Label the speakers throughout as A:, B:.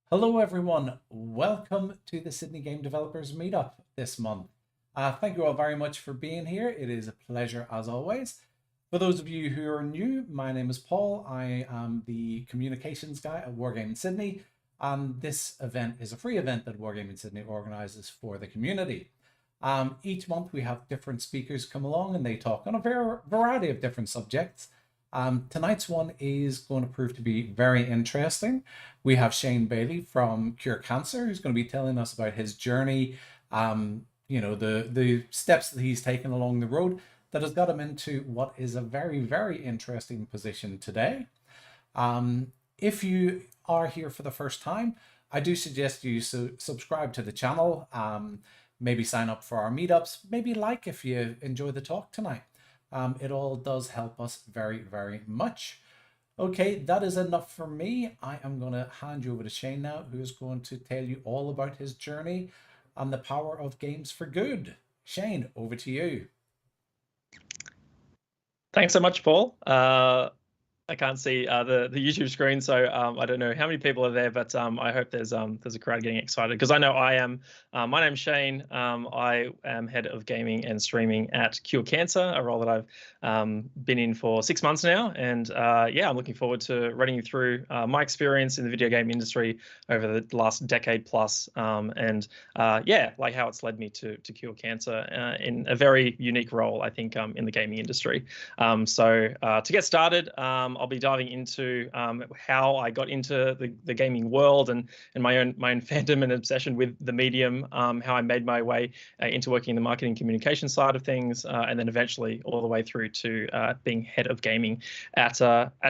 A: Hello, everyone. Welcome to the Sydney Game Developers Meetup this month. Thank you all very much for being here. It is a pleasure as always. For those of you who are new, my name is Paul. I am the communications guy at Wargaming Sydney, and this event is a free event that Wargaming Sydney organizes for the community. Each month we have different speakers come along and they talk on a variety of different subjects. Tonight's one is going to prove to be very interesting. We have Shane Bailey from Cure Cancer, who's going to be telling us about his journey, the steps that he's taken along the road that has got him into what is a very, very interesting position today. If you are here for the first time, I do suggest you subscribe to the channel, maybe sign up for our meetups, maybe like if you enjoy the talk tonight. It all does help us very, very much. Okay, that is enough for me. I am going to hand you over to Shane now, who is going to tell you all about his journey and the power of games for good. Shane, over to you.
B: Thanks so much, Paul. I can't see the YouTube screen, so I don't know how many people are there, but I hope there's a crowd getting excited because I know I am. My name's Shane. I am head of gaming and streaming at Cure Cancer, a role that I've been in for 6 months now, and yeah, I'm looking forward to running you through my experience in the video game industry over the last decade plus, and yeah, like how it's led me to Cure Cancer in a very unique role, I think, in the gaming industry. So to get started, I'll be diving into how I got into the gaming world and my own fandom and obsession with the medium, how I made my way into working in the marketing communication side of things, and then eventually all the way through to being head of gaming at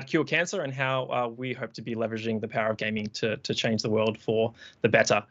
B: Cure Cancer, and how we hope to be leveraging the power of gaming to change the world for the better.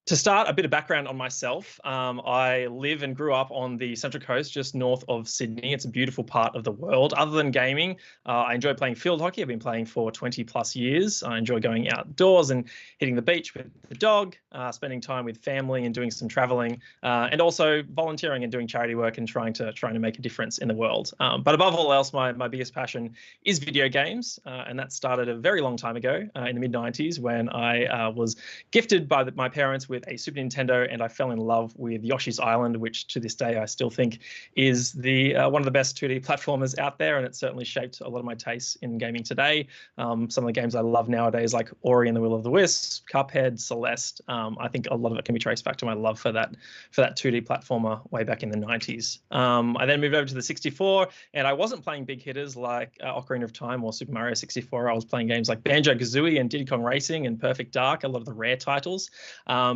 B: To start, a bit of background on myself. I live and grew up on the Central Coast, just north of Sydney. It's a beautiful part of the world. Other than gaming, I enjoy playing field hockey. I've been playing for 20 plus years. I enjoy going outdoors and hitting the beach with the dog, spending time with family and doing some traveling, and also volunteering and doing charity work and trying to make a difference in the world. But above all else, my biggest passion is video games, and that started a very long time ago in the mid-90s when I was gifted by my parents with a Super Nintendo, and I fell in love with Yoshi's Island, which to this day I still think is the one of the best 2D platformers out there, and it certainly shaped a lot of my tastes in gaming today. Some of the games I love nowadays, like Ori and the Will of the Wisp, Cuphead, Celeste, I think a lot of it can be traced back to my love for that 2D platformer way back in the 90s. I then moved over to the 64, and I wasn't playing big hitters like Ocarina of Time or Super Mario 64. I was playing games like Banjo-Kazooie and Diddy Kong Racing and Perfect Dark, a lot of the rare titles.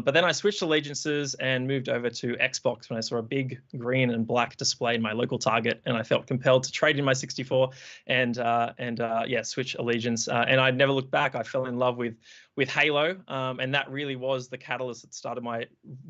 B: But then I switched allegiances and moved over to Xbox when I saw a big green and black display in my local Target, and I felt compelled to trade in my 64 and yeah, switch allegiance. And I never looked back. I fell in love with Halo, and that really was the catalyst that started my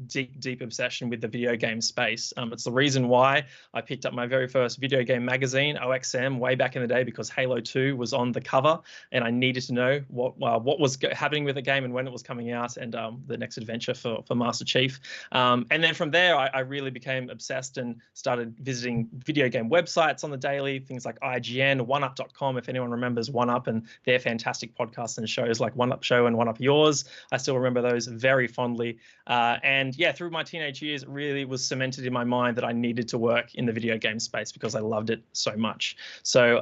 B: deep obsession with the video game space. It's the reason why I picked up my very first video game magazine, OXM, way back in the day, because Halo 2 was on the cover, and I needed to know what was happening with the game and when it was coming out, and the next adventure for Master Chief. And then from there, I really became obsessed and started visiting video game websites on the daily, things like IGN, OneUp.com, if anyone remembers OneUp and their fantastic podcasts and shows like One Up Show and One Up Yours. I still remember those very fondly. And yeah, through my teenage years, it really was cemented in my mind that I needed to work in the video game space because I loved it so much. So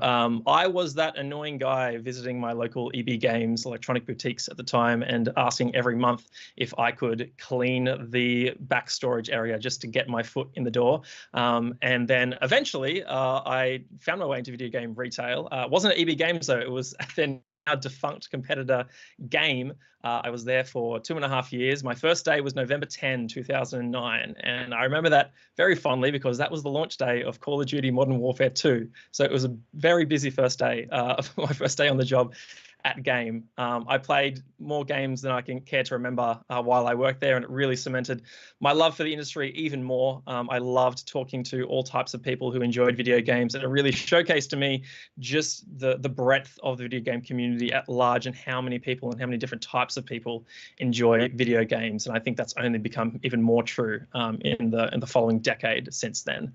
B: I was that annoying guy visiting my local EB Games electronic boutiques at the time and asking every month if I could clean the back storage area just to get my foot in the door. And then eventually I found my way into video game retail. It wasn't at EB Games though, it was then our defunct competitor Game. I was there for 2.5 years. My first day was November 10, 2009. And I remember that very fondly because that was the launch day of Call of Duty Modern Warfare 2. So it was a very busy first day, my first day on the job at Game. I played more games than I can care to remember while I worked there, and it really cemented my love for the industry even more. I loved talking to all types of people who enjoyed video games, and it really showcased to me just the breadth of the video game community at large and how many people and how many different types of people enjoy video games. And I think that's only become even more true in the following decade since then.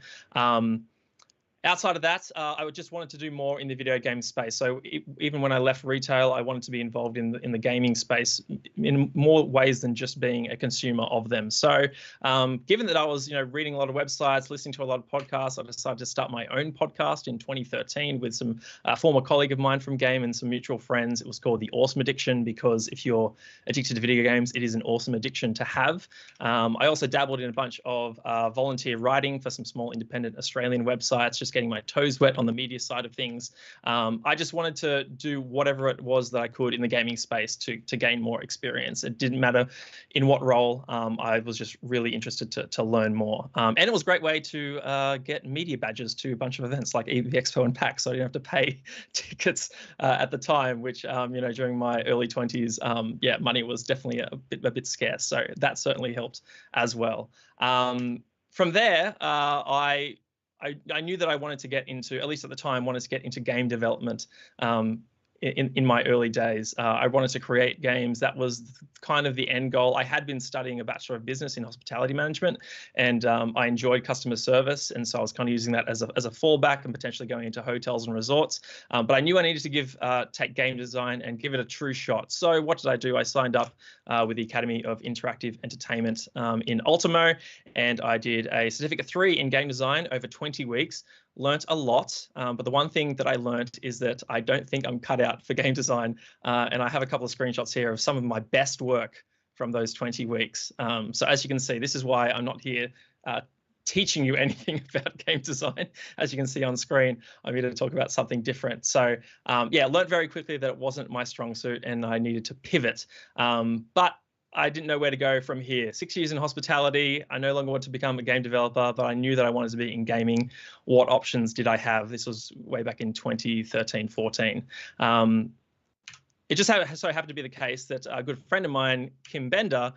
B: Outside of that, I just wanted to do more in the video game space. So even when I left retail, I wanted to be involved in the gaming space in more ways than just being a consumer of them. So given that I was reading a lot of websites, listening to a lot of podcasts, I decided to start my own podcast in 2013 with some former colleague of mine from game and some mutual friends. It was called The Awesome Addiction, because if you're addicted to video games, it is an awesome addiction to have. I also dabbled in a bunch of volunteer writing for some small independent Australian websites, just getting my toes wet on the media side of things. I just wanted to do whatever it was that I could in the gaming space to gain more experience. It didn't matter in what role. I was just really interested to learn more. And it was a great way to get media badges to a bunch of events like EV Expo and PAX, so I didn't have to pay tickets at the time, which during my early 20s, money was definitely a bit scarce. So that certainly helped as well. From there, I knew that I wanted to get into, at least at the time, wanted to get into game development. In my early days, I wanted to create games. That was kind of the end goal. I had been studying a Bachelor of Business in Hospitality Management, and I enjoyed customer service, and so I was kind of using that as a fallback and potentially going into hotels and resorts. But I knew I needed to take game design and give it a true shot. So what did I do? I signed up with the Academy of Interactive Entertainment in Ultimo, and I did a Certificate 3 in game design over 20 weeks. Learnt a lot, but the one thing that I learnt is that I don't think I'm cut out for game design, and I have a couple of screenshots here of some of my best work from those 20 weeks. So as you can see, this is why I'm not here teaching you anything about game design. As you can see on screen, I'm here to talk about something different. So learned very quickly that it wasn't my strong suit and I needed to pivot. But I didn't know where to go from here. 6 years in hospitality. I no longer wanted to become a game developer, but I knew that I wanted to be in gaming. What options did I have? This was way back in 2013, 14. It just so happened to be the case that a good friend of mine, Kim Bender,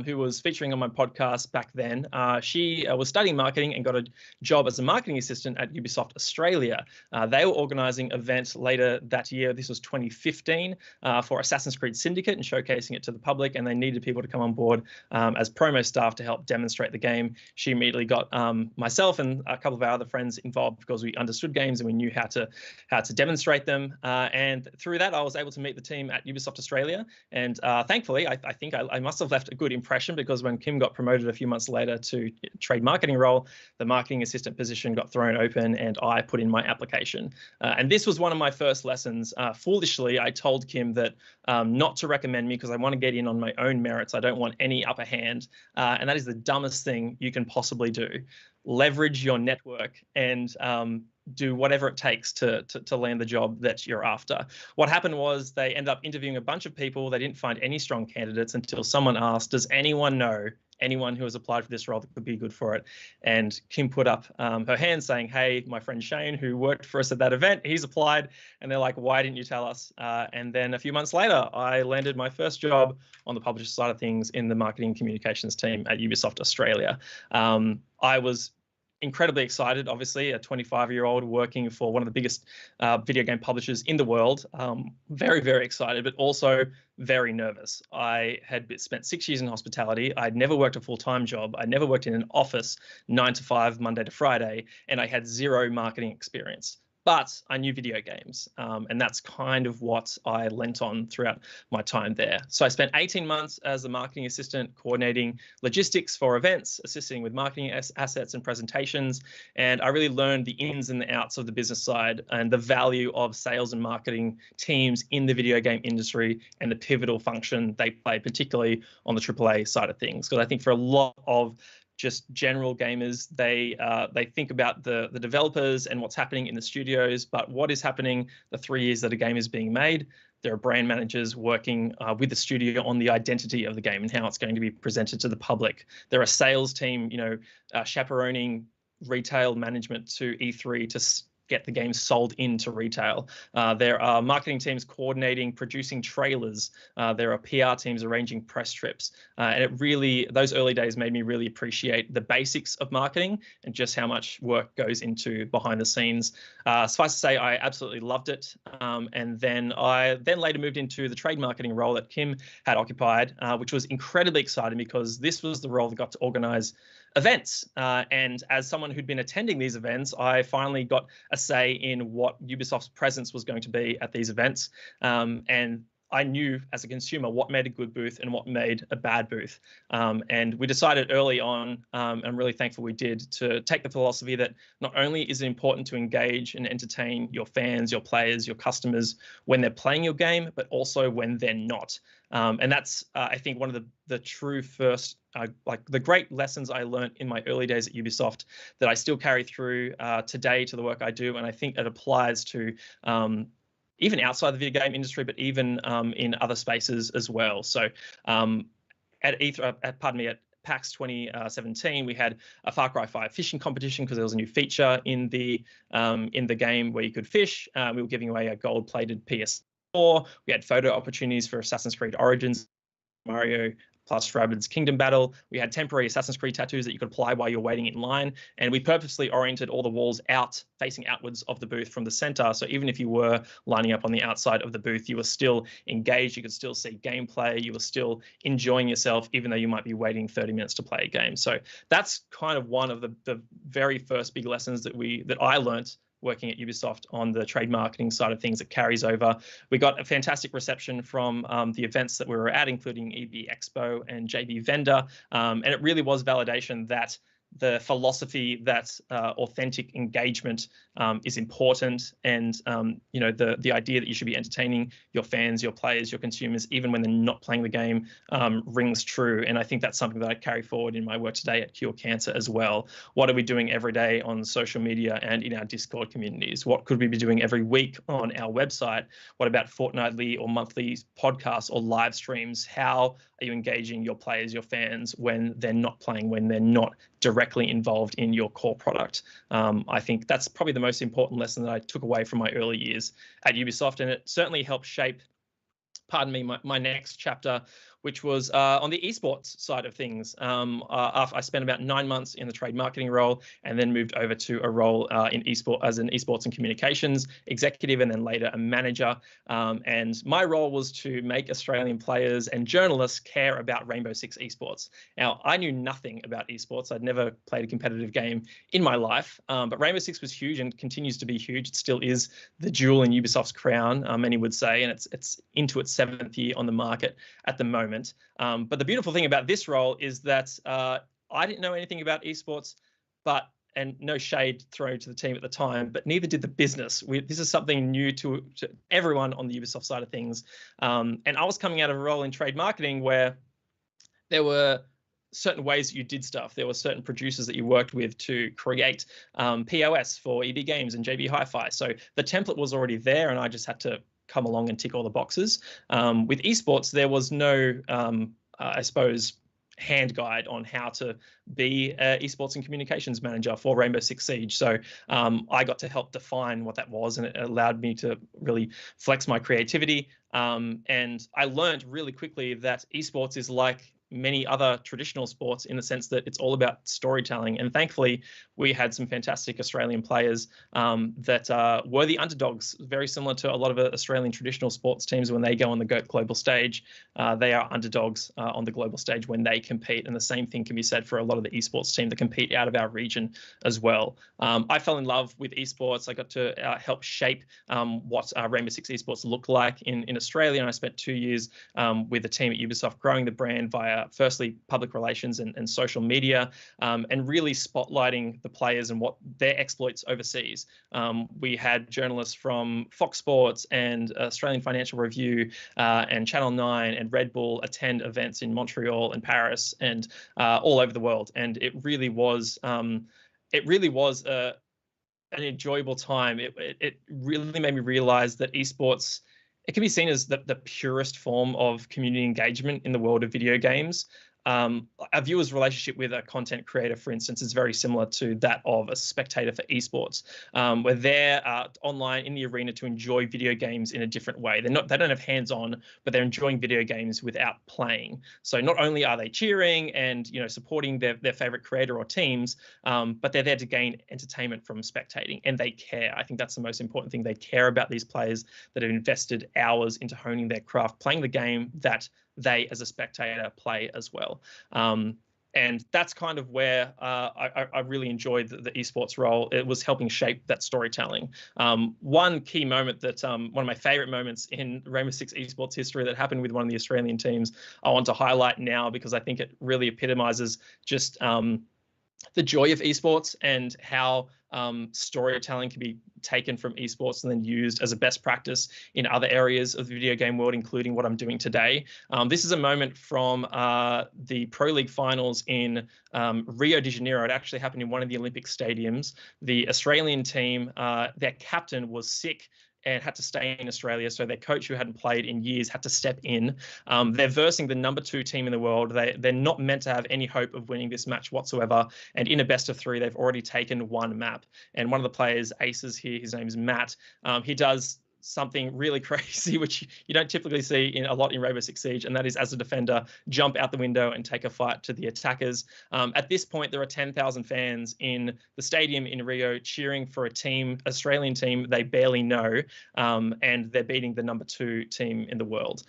B: who was featuring on my podcast back then, she was studying marketing and got a job as a marketing assistant at Ubisoft Australia. They were organising an event later that year, this was 2015, for Assassin's Creed Syndicate and showcasing it to the public, and they needed people to come on board as promo staff to help demonstrate the game. She immediately got myself and a couple of our other friends involved because we understood games and we knew how to demonstrate them. And through that, I was able to meet the team at Ubisoft Australia, and thankfully I think I must have left a good impression, because when Kim got promoted a few months later to trade marketing role, the marketing assistant position got thrown open and I put in my application. And this was one of my first lessons. Foolishly, I told Kim that not to recommend me because I want to get in on my own merits. I don't want any upper hand, and that is the dumbest thing you can possibly do. Leverage your network and do whatever it takes to land the job that you're after. What happened was they ended up interviewing a bunch of people. They didn't find any strong candidates until someone asked, does anyone know anyone who has applied for this role that could be good for it? And Kim put up her hand saying, hey, my friend Shane, who worked for us at that event, he's applied. And they're like, why didn't you tell us? And then a few months later, I landed my first job on the publisher side of things in the marketing communications team at Ubisoft Australia. I was incredibly excited, obviously, a 25-year-old working for one of the biggest video game publishers in the world. Very, very excited, but also very nervous. I had spent 6 years in hospitality. I'd never worked a full-time job. I never worked in an office 9 to 5, Monday to Friday, and I had zero marketing experience. But I knew video games, and that's kind of what I lent on throughout my time there. So I spent 18 months as a marketing assistant, coordinating logistics for events, assisting with marketing assets and presentations, and I really learned the ins and the outs of the business side and the value of sales and marketing teams in the video game industry and the pivotal function they play, particularly on the AAA side of things. Because I think for a lot of just general gamers, they think about the developers and what's happening in the studios, but what is happening the 3 years that a game is being made? There are brand managers working with the studio on the identity of the game and how it's going to be presented to the public. There are a sales team, chaperoning retail management to E3 to get the game sold into retail. There are marketing teams coordinating, producing trailers. There are PR teams arranging press trips. And it really, those early days made me really appreciate the basics of marketing and just how much work goes into behind the scenes. Suffice to say, I absolutely loved it. And then I later moved into the trade marketing role that Kim had occupied, which was incredibly exciting because this was the role that got to organize events. And as someone who'd been attending these events, I finally got a say in what Ubisoft's presence was going to be at these events. And I knew as a consumer what made a good booth and what made a bad booth. And we decided early on, I'm really thankful we did, to take the philosophy that not only is it important to engage and entertain your fans, your players, your customers when they're playing your game, but also when they're not. And that's, I think, one of the true first, like the great lessons I learned in my early days at Ubisoft that I still carry through today to the work I do. And I think it applies to even outside the video game industry, but even in other spaces as well. So at PAX 2017, we had a Far Cry 5 fishing competition because there was a new feature in the game where you could fish. We were giving away a gold-plated PS4. We had photo opportunities for Assassin's Creed Origins, Mario plus Rabbids Kingdom Battle. We had temporary Assassin's Creed tattoos that you could apply while you're waiting in line. And we purposely oriented all the walls out, facing outwards of the booth from the center. So even if you were lining up on the outside of the booth, you were still engaged. You could still see gameplay. You were still enjoying yourself, even though you might be waiting 30 minutes to play a game. So that's kind of one of the very first big lessons that I learned working at Ubisoft on the trade marketing side of things that carries over. We got a fantastic reception from the events that we were at, including EB Expo and JB Vendor. And it really was validation that the philosophy that authentic engagement is important, and the idea that you should be entertaining your fans, your players, your consumers, even when they're not playing the game, rings true. And I think that's something that I carry forward in my work today at Cure Cancer as well. What are we doing every day on social media and in our Discord communities? What could we be doing every week on our website? What about fortnightly or monthly podcasts or live streams? How are you engaging your players, your fans, when they're not playing, when they're not directly involved in your core product? I think that's probably the most important lesson that I took away from my early years at Ubisoft, and it certainly helped shape, my next chapter, which was on the esports side of things. After I spent about 9 months in the trade marketing role, and then moved over to a role in as an esports and communications executive, and then later a manager. And my role was to make Australian players and journalists care about Rainbow Six esports. Now, I knew nothing about esports. I'd never played a competitive game in my life, but Rainbow Six was huge and continues to be huge. It still is the jewel in Ubisoft's crown, many would say, and it's into its 7th year on the market at the moment. But the beautiful thing about this role is that I didn't know anything about esports, and no shade thrown to the team at the time, but neither did the business. This is something new to everyone on the Ubisoft side of things. And I was coming out of a role in trade marketing where there were certain ways that you did stuff. There were certain producers that you worked with to create POS for EB Games and JB Hi-Fi. So the template was already there, and I just had to come along and tick all the boxes. With esports, there was no, I suppose, hand guide on how to be an esports and communications manager for Rainbow Six Siege. So I got to help define what that was, and it allowed me to really flex my creativity. And I learned really quickly that esports is like many other traditional sports in the sense that it's all about storytelling. And thankfully, we had some fantastic Australian players that were the underdogs, very similar to a lot of Australian traditional sports teams. When they go on the global stage, they are underdogs on the global stage when they compete. And the same thing can be said for a lot of the esports teams that compete out of our region as well. I fell in love with esports. I got to help shape what Rainbow Six esports looked like in Australia. And I spent 2 years with the team at Ubisoft growing the brand via firstly public relations and social media, and really spotlighting the players and what their exploits overseas. We had journalists from Fox Sports and Australian Financial Review and Channel 9 and Red Bull attend events in Montreal and Paris and all over the world. And it really was an enjoyable time. It really made me realize that esports, it can be seen as the purest form of community engagement in the world of video games. A viewer's relationship with a content creator, for instance, is very similar to that of a spectator for esports. Where they're online in the arena to enjoy video games in a different way. They don't have hands-on, but they're enjoying video games without playing. So not only are they cheering and supporting their favorite creator or teams, but they're there to gain entertainment from spectating, and they care. I think that's the most important thing. They care about these players that have invested hours into honing their craft, playing the game that they as a spectator play as well. And that's kind of where I really enjoyed the esports role. It was helping shape that storytelling. One key moment that one of my favorite moments in Rainbow Six esports history that happened with one of the Australian teams, I want to highlight now because I think it really epitomizes just the joy of esports and how storytelling can be taken from esports and then used as a best practice in other areas of the video game world, including what I'm doing today. This is a moment from the Pro League finals in Rio de Janeiro. It actually happened in one of the Olympic stadiums. The Australian team, their captain was sick and had to stay in Australia. So their coach, who hadn't played in years, had to step in. They're versing the #2 team in the world. They're not meant to have any hope of winning this match whatsoever. And in a best of 3, they've already taken one map. And one of the players, aces here, his name is Matt. He does something really crazy, which you don't typically see a lot in Rainbow Six Siege, and that is, as a defender, jump out the window and take a fight to the attackers. At this point, there are 10,000 fans in the stadium in Rio cheering for a team, Australian team they barely know, and they're beating the #2 team in the world.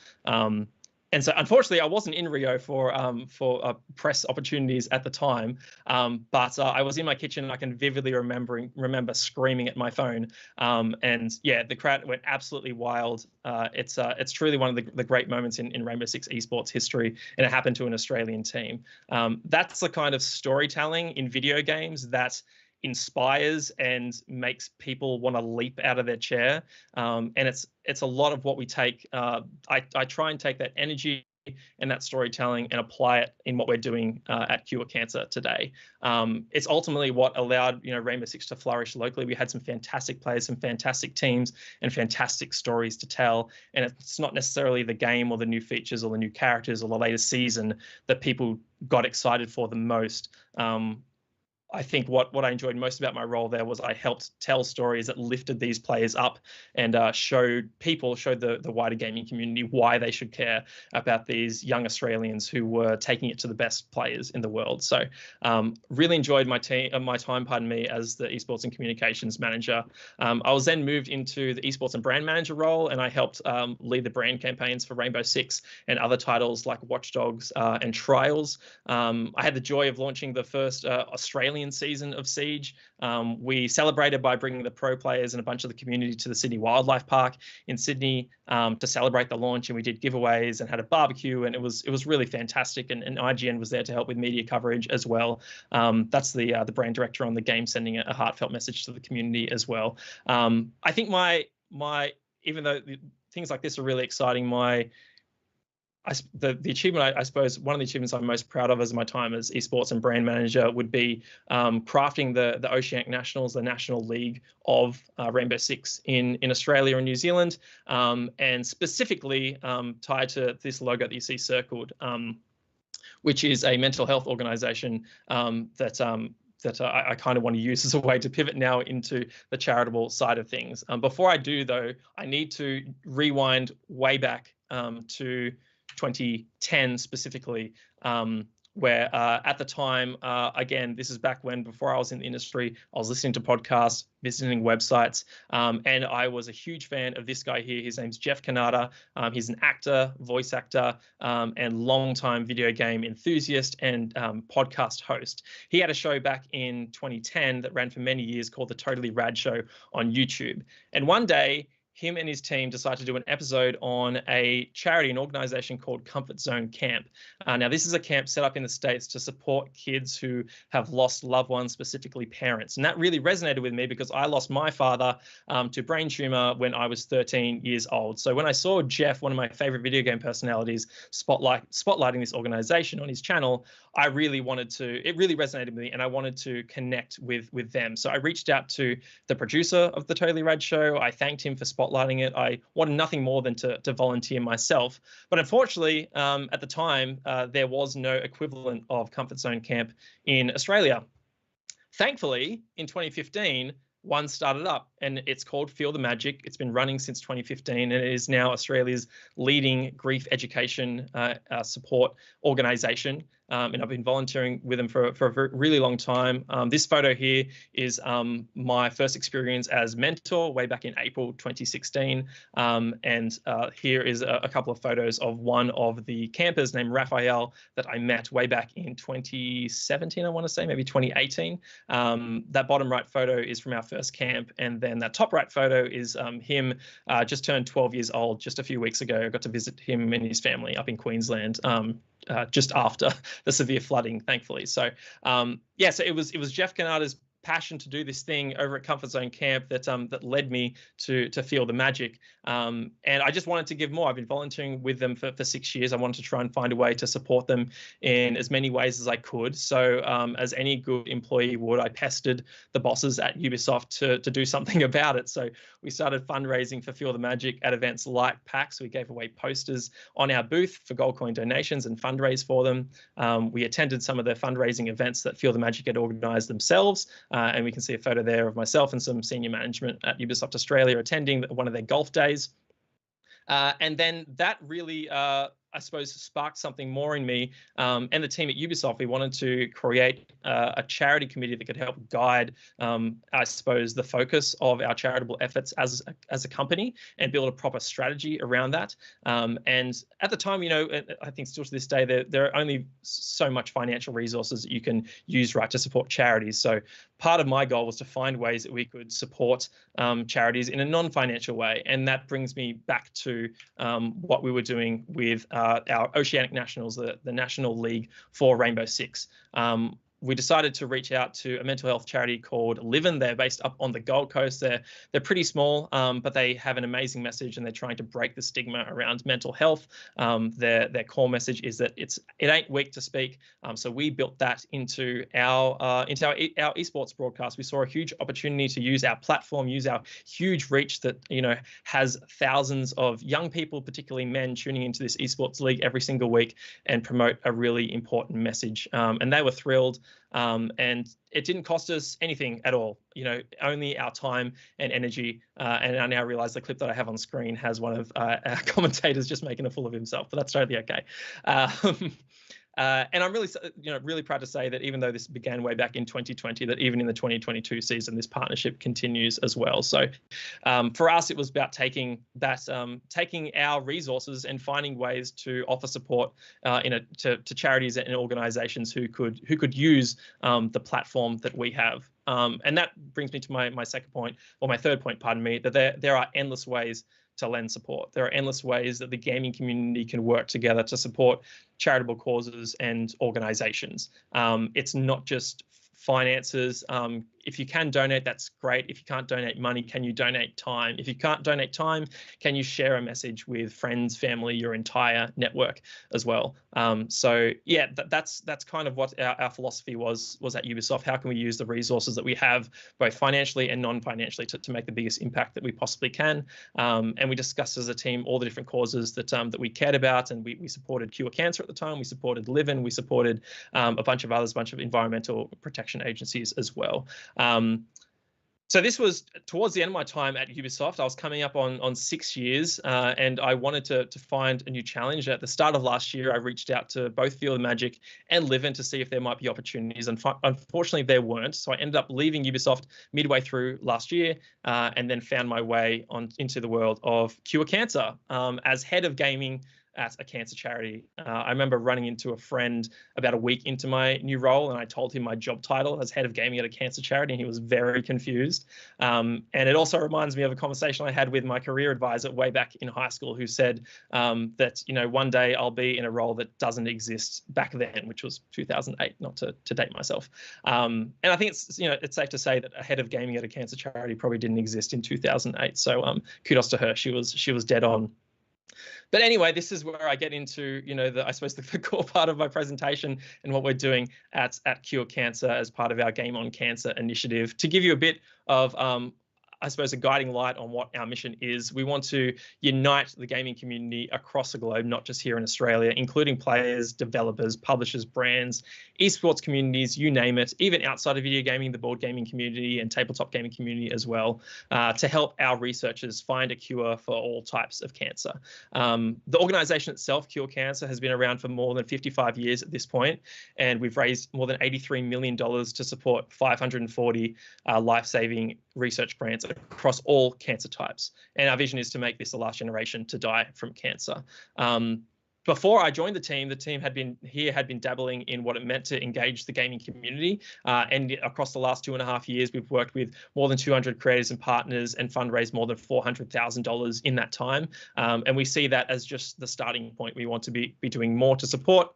B: And so, unfortunately, I wasn't in Rio for press opportunities at the time, but I was in my kitchen and I can vividly remember screaming at my phone. And yeah, the crowd went absolutely wild. It's truly one of the great moments in Rainbow Six esports history, and it happened to an Australian team. That's the kind of storytelling in video games that inspires and makes people want to leap out of their chair. And it's a lot of what we take. I try and take that energy and that storytelling and apply it in what we're doing at Cure Cancer today. It's ultimately what allowed Rainbow Six to flourish locally. We had some fantastic players, some fantastic teams, and fantastic stories to tell. And it's not necessarily the game or the new features or the new characters or the latest season that people got excited for the most. I think what I enjoyed most about my role there was I helped tell stories that lifted these players up and showed the wider gaming community why they should care about these young Australians who were taking it to the best players in the world. So really enjoyed my time, as the esports and communications manager. I was then moved into the esports and brand manager role, and I helped lead the brand campaigns for Rainbow Six and other titles like Watch Dogs and Trials. I had the joy of launching the first Australian season of Siege. We celebrated by bringing the pro players and a bunch of the community to the Sydney Wildlife Park in Sydney to celebrate the launch, and we did giveaways and had a barbecue, and it was really fantastic. And IGN was there to help with media coverage as well. That's the brand director on the game, sending a heartfelt message to the community as well. I think my even though things like this are really exciting, the achievement, I suppose, one of the achievements I'm most proud of as my time as esports and brand manager would be crafting the Oceanic Nationals, the national league of Rainbow Six in Australia and New Zealand, and specifically tied to this logo that you see circled, which is a mental health organization that I kind of want to use as a way to pivot now into the charitable side of things. Before I do, though, I need to rewind way back to 2010 specifically, where at the time, again, this is back when, before I was in the industry, I was listening to podcasts, visiting websites, and I was a huge fan of this guy here. His name's Jeff Kanata. He's an actor, voice actor, and longtime video game enthusiast and podcast host. He had a show back in 2010 that ran for many years called The Totally Rad Show on YouTube. And one day, him and his team decided to do an episode on a charity, an organization called Comfort Zone Camp. Now, this is a camp set up in the States to support kids who have lost loved ones, specifically parents. And that really resonated with me because I lost my father to brain tumor when I was 13 years old. So when I saw Jeff, one of my favorite video game personalities, spotlighting this organization on his channel, it really resonated with me, and I wanted to connect with them. So I reached out to the producer of the Totally Rad Show. I thanked him for spotlighting it. I wanted nothing more than to volunteer myself. But unfortunately, at the time, there was no equivalent of Comfort Zone Camp in Australia. Thankfully, in 2015, one started up, and it's called Feel the Magic. It's been running since 2015, and it is now Australia's leading grief education support organisation. and I've been volunteering with them for a really long time. This photo here is my first experience as mentor way back in April 2016. And here is a couple of photos of one of the campers named Raphael that I met way back in 2017, I want to say, maybe 2018. That bottom right photo is from our first camp. And then that top right photo is him just turned 12 years old just a few weeks ago. I got to visit him and his family up in Queensland just after the severe flooding, thankfully. So yeah, so it was Jeff Canada's passion to do this thing over at Comfort Zone Camp that led me to Feel the Magic. And I just wanted to give more. I've been volunteering with them for 6 years. I wanted to try and find a way to support them in as many ways as I could. So as any good employee would, I pestered the bosses at Ubisoft to do something about it. So we started fundraising for Feel the Magic at events like PAX. We gave away posters on our booth for gold coin donations and fundraise for them. We attended some of the fundraising events that Feel the Magic had organized themselves. And we can see a photo there of myself and some senior management at Ubisoft Australia attending one of their golf days. And then that really, I suppose, sparked something more in me and the team at Ubisoft. We wanted to create a charity committee that could help guide, I suppose, the focus of our charitable efforts as a company and build a proper strategy around that. And at the time, you know, I think still to this day, there are only so much financial resources that you can use, right, to support charities. So part of my goal was to find ways that we could support charities in a non-financial way. And that brings me back to what we were doing with our Oceanic Nationals, the National League for Rainbow Six. We decided to reach out to a mental health charity called Livin. They're based up on the Gold Coast. They're pretty small, but they have an amazing message, and they're trying to break the stigma around mental health. Their core message is that it ain't weak to speak. So we built that into our esports broadcast. We saw a huge opportunity to use our platform, use our huge reach that, you know, has thousands of young people, particularly men, tuning into this esports league every single week and promote a really important message. And they were thrilled. And it didn't cost us anything at all, you know, only our time and energy. And I now realize the clip that I have on screen has one of our commentators just making a fool of himself, but that's totally okay. And I'm really, really proud to say that even though this began way back in 2020, that even in the 2022 season, this partnership continues as well. So for us, it was about taking our resources and finding ways to offer support to charities and organizations who could use the platform that we have. And that brings me to my second point, or my third point, pardon me, that there are endless ways to lend support. There are endless ways that the gaming community can work together to support charitable causes and organizations. It's not just finances. If you can donate, that's great. If you can't donate money, can you donate time? If you can't donate time, can you share a message with friends, family, your entire network as well? So yeah, that's kind of what our philosophy was at Ubisoft. How can we use the resources that we have, both financially and non-financially, to make the biggest impact that we possibly can? And we discussed as a team all the different causes that we cared about, and we supported Cure Cancer at the time. We supported Livin. We supported a bunch of others, a bunch of environmental protection agencies as well. So this was towards the end of my time at Ubisoft. I was coming up on 6 years, and I wanted to find a new challenge. At the start of last year, I reached out to both Feel the Magic and Livin to see if there might be opportunities. And unfortunately, there weren't. So I ended up leaving Ubisoft midway through last year, and then found my way into the world of Cure Cancer as head of gaming at a cancer charity. I remember running into a friend about a week into my new role, and I told him my job title as head of gaming at a cancer charity, and he was very confused. And it also reminds me of a conversation I had with my career advisor way back in high school, who said that, you know, one day I'll be in a role that doesn't exist back then, which was 2008, not to date myself. And I think it's safe to say that a head of gaming at a cancer charity probably didn't exist in 2008. So kudos to her. She was dead on. But anyway, this is where I get into, I suppose the core part of my presentation and what we're doing at Cure Cancer as part of our Game on Cancer initiative. To give you a bit of I suppose, a guiding light on what our mission is. We want to unite the gaming community across the globe, not just here in Australia, including players, developers, publishers, brands, esports communities, you name it, even outside of video gaming, the board gaming community and tabletop gaming community as well, to help our researchers find a cure for all types of cancer. The organization itself, Cure Cancer, has been around for more than 55 years at this point, and we've raised more than $83 million to support 540 life-saving research grants across all cancer types. And our vision is to make this the last generation to die from cancer. Before I joined the team had been dabbling in what it meant to engage the gaming community. And across the last 2.5 years, we've worked with more than 200 creators and partners and fundraised more than $400,000 in that time. And we see that as just the starting point. We want to be doing more to support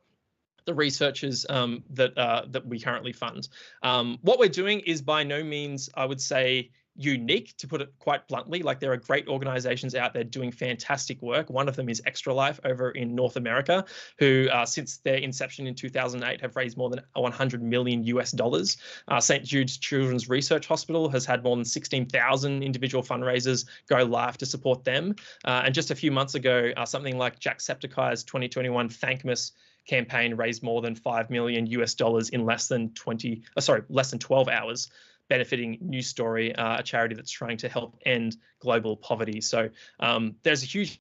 B: the researchers that we currently fund. What we're doing is by no means, I would say, unique, to put it quite bluntly. Like, there are great organizations out there doing fantastic work. One of them is Extra Life over in North America, who since their inception in 2008 have raised more than $100 million US. St. Jude's Children's Research Hospital has had more than 16,000 individual fundraisers go live to support them. And just a few months ago, something like Jacksepticeye's 2021 Thankmas campaign raised more than $5 million US in less than 12 hours, benefiting News Story, a charity that's trying to help end global poverty. So there's a huge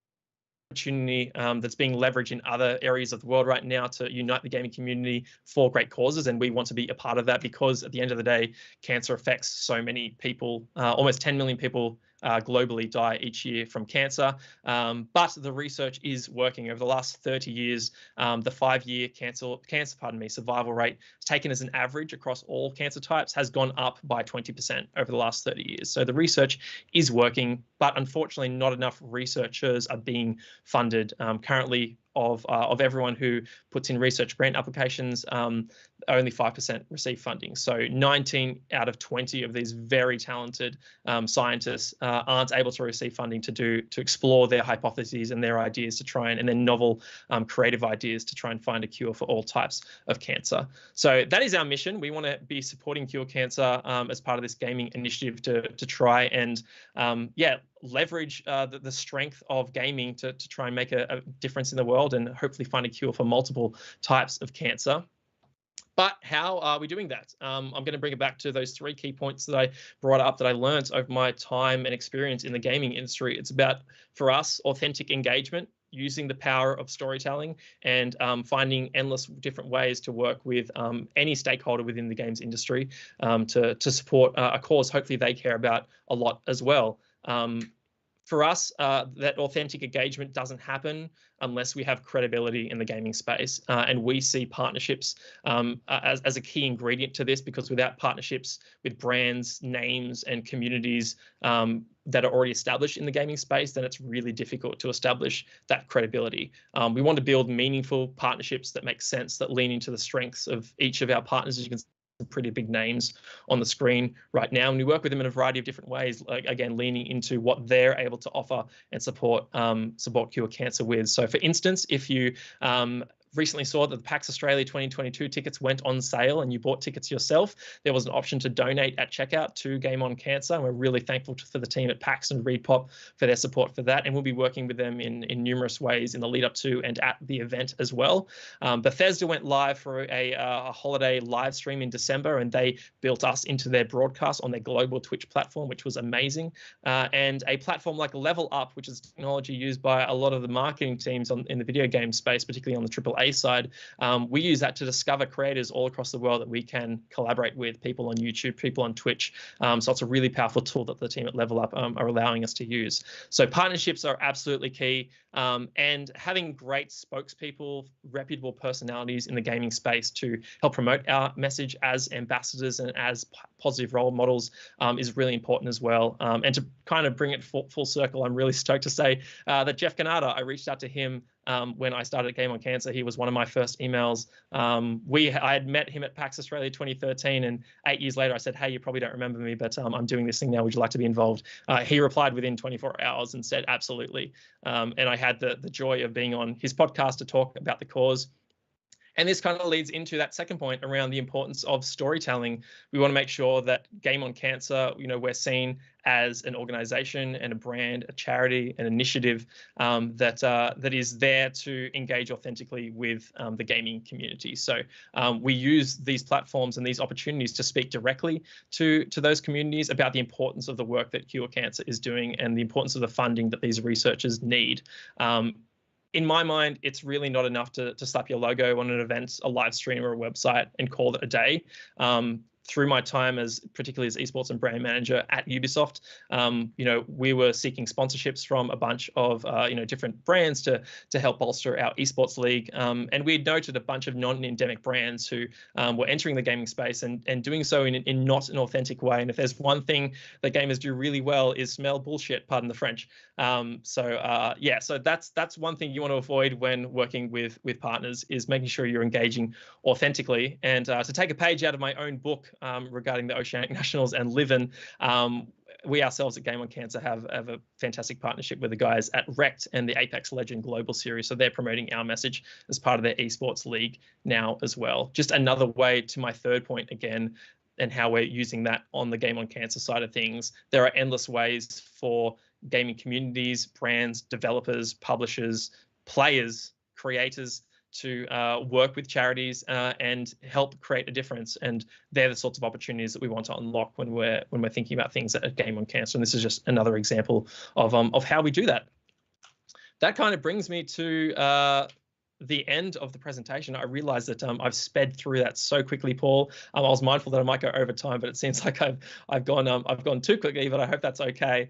B: opportunity that's being leveraged in other areas of the world right now to unite the gaming community for great causes, and we want to be a part of that, because at the end of the day, cancer affects so many people. Almost 10 million people globally die each year from cancer, but the research is working. Over the last 30 years, the 5-year cancer survival rate, taken as an average across all cancer types, has gone up by 20% over the last 30 years. So the research is working, but unfortunately not enough researchers are being funded. Currently, of everyone who puts in research grant applications, only 5% receive funding. So 19 out of 20 of these very talented scientists aren't able to receive funding to explore their hypotheses and their ideas and then novel creative ideas to try and find a cure for all types of cancer. So that is our mission. We want to be supporting Cure Cancer as part of this gaming initiative to try and leverage the strength of gaming to try and make a difference in the world and hopefully find a cure for multiple types of cancer. But how are we doing that? I'm going to bring it back to those 3 key points that I brought up that I learned over my time and experience in the gaming industry. It's about, for us, authentic engagement, using the power of storytelling, and finding endless different ways to work with any stakeholder within the games industry to support a cause hopefully they care about a lot as well. For us, that authentic engagement doesn't happen unless we have credibility in the gaming space. And we see partnerships as a key ingredient to this, because without partnerships with brands, names, and communities that are already established in the gaming space, then it's really difficult to establish that credibility. We want to build meaningful partnerships that make sense, that lean into the strengths of each of our partners. As you can see, some pretty big names on the screen right now, and we work with them in a variety of different ways, like, again, leaning into what they're able to offer and support Cure Cancer with. So for instance, if you recently saw that the PAX Australia 2022 tickets went on sale and you bought tickets yourself, there was an option to donate at checkout to Game On Cancer. And we're really thankful for the team at PAX and ReadPop for their support for that. And we'll be working with them in numerous ways in the lead up to and at the event as well. Bethesda went live for a holiday live stream in December, and they built us into their broadcast on their global Twitch platform, which was amazing. And a platform like Level Up, which is technology used by a lot of the marketing teams in the video game space, particularly on the AAA side, we use that to discover creators all across the world that we can collaborate with, people on YouTube, people on Twitch. So it's a really powerful tool that the team at Level Up are allowing us to use. So partnerships are absolutely key, and having great spokespeople, reputable personalities in the gaming space to help promote our message as ambassadors and as positive role models is really important as well. And to kind of bring it full circle, I'm really stoked to say that Jeff Ganada, I reached out to him when I started Game On Cancer. He was one of my first emails. I had met him at PAX Australia 2013, and 8 years later I said, hey, you probably don't remember me, but I'm doing this thing now. Would you like to be involved? He replied within 24 hours and said, absolutely. And I had the joy of being on his podcast to talk about the cause. And this kind of leads into that second point around the importance of storytelling. We want to make sure that Game on Cancer, we're seen as an organization and a brand, a charity, an initiative that is there to engage authentically with the gaming community. So we use these platforms and these opportunities to speak directly to those communities about the importance of the work that Cure Cancer is doing and the importance of the funding that these researchers need. In my mind, it's really not enough to slap your logo on an event, a live stream, or a website and call it a day. Through my time particularly as esports and brand manager at Ubisoft, we were seeking sponsorships from a bunch of different brands to help bolster our esports league, and we had noted a bunch of non-endemic brands who were entering the gaming space and doing so in not an authentic way. And if there's one thing that gamers do really well is smell bullshit, pardon the French. So that's one thing you want to avoid when working with partners, is making sure you're engaging authentically. And to take a page out of my own book regarding the Oceanic Nationals and Livin, we ourselves at Game on Cancer have a fantastic partnership with the guys at Rect and the Apex Legend Global Series. So they're promoting our message as part of their esports league now as well. Just another way to my third point again, and how we're using that on the Game on Cancer side of things. There are endless ways for gaming communities, brands, developers, publishers, players, creators to work with charities and help create a difference. And they're the sorts of opportunities that we want to unlock when we're thinking about things at Game on Cancer. And this is just another example of how we do that. That kind of brings me to the end of the presentation. I realized that I've sped through that so quickly, Paul. I was mindful that I might go over time, but it seems like I've gone too quickly. But I hope that's okay.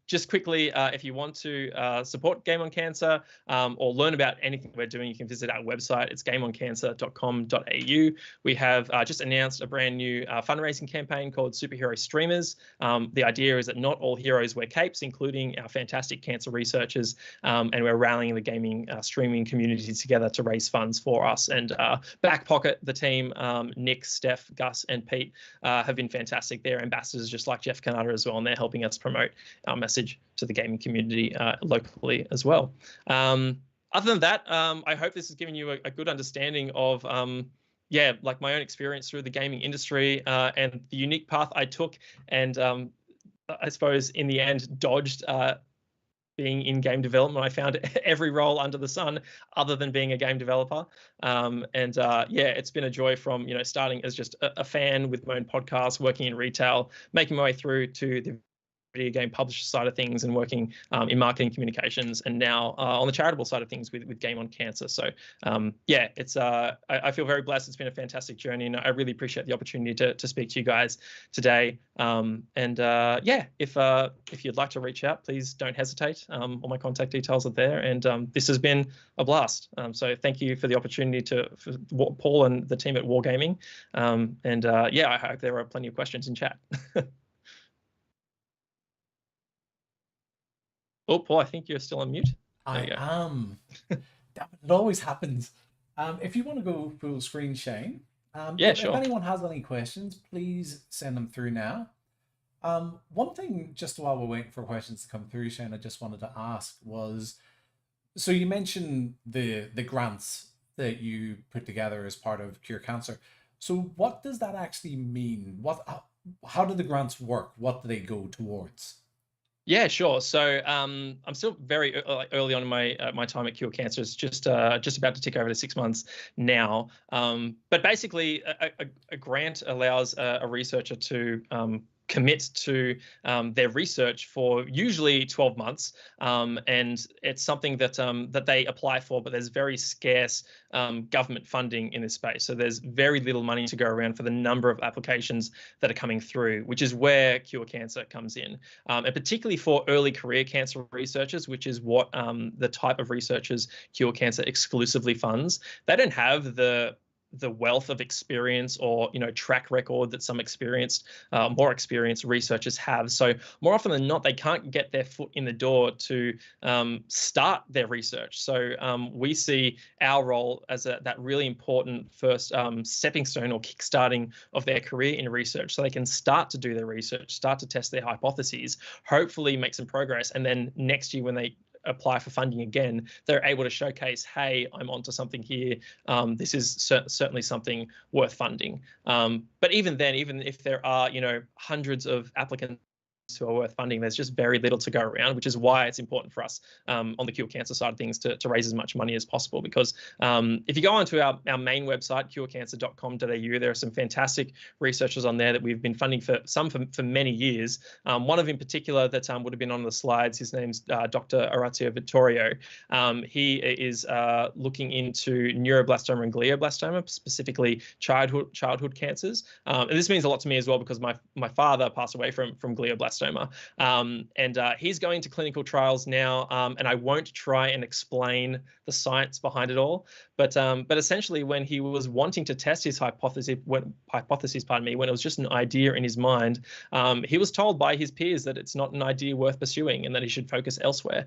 B: Just quickly, if you want to support Game on Cancer or learn about anything we're doing, you can visit our website. It's gameoncancer.com.au. We have just announced a brand new fundraising campaign called Superhero Streamers. The idea is that not all heroes wear capes, including our fantastic cancer researchers, and we're rallying the gaming streaming community together to raise funds for us. And Backpocket, the team, Nick, Steph, Gus, and Pete have been fantastic. They're ambassadors just like Jeff Canada as well, and they're helping us promote our message to the gaming community locally as well. Other than that, I hope this has given you a good understanding of like my own experience through the gaming industry and the unique path I took, and I suppose in the end dodged being in game development. I found every role under the sun other than being a game developer. It's been a joy from starting as just a fan with my own podcast, working in retail, making my way through to the video game publisher side of things and working in marketing communications, and now on the charitable side of things with Game on Cancer. So it's I feel very blessed. It's been a fantastic journey, and I really appreciate the opportunity to speak to you guys today. If you'd like to reach out, please don't hesitate. All my contact details are there, and this has been a blast. So thank you for the opportunity for Paul and the team at Wargaming. I hope there are plenty of questions in chat. Oh, Paul, I think you're still on mute.
A: I am. It always happens. If you want to go full screen, Shane,
B: sure.
A: If anyone has any questions, please send them through now. One thing, just while we're waiting for questions to come through, Shane, I just wanted to ask was, so you mentioned the grants that you put together as part of Cure Cancer. So what does that actually mean? How do the grants work? What do they go towards?
B: Yeah, sure. So I'm still very early on in my time at Cure Cancer. It's just about to tick over to 6 months now. But basically, a grant allows a researcher to commit to their research for usually 12 months, and it's something that they apply for, but there's very scarce government funding in this space. So there's very little money to go around for the number of applications that are coming through, which is where Cure Cancer comes in, and particularly for early career cancer researchers, which is what the type of researchers Cure Cancer exclusively funds. They don't have the wealth of experience or track record that some more experienced researchers have. So more often than not, they can't get their foot in the door to start their research. So we see our role as that really important first stepping stone or kickstarting of their career in research, so they can start to do their research, start to test their hypotheses, hopefully make some progress, and then next year when they apply for funding again, they're able to showcase, hey, I'm onto something here. This is certainly something worth funding. But even then, even if there are, hundreds of applicants who are worth funding, there's just very little to go around, which is why it's important for us on the Cure Cancer side of things to raise as much money as possible. Because if you go onto our main website, curecancer.com.au, there are some fantastic researchers on there that we've been funding for many years. One of in particular that would have been on the slides, his name's Dr. Orazio Vittorio. He is looking into neuroblastoma and glioblastoma, specifically childhood cancers. And this means a lot to me as well, because my father passed away from glioblastoma. And he's going to clinical trials now, and I won't try and explain the science behind it all, but essentially when he was wanting to test his hypothesis, when it was just an idea in his mind, he was told by his peers that it's not an idea worth pursuing and that he should focus elsewhere.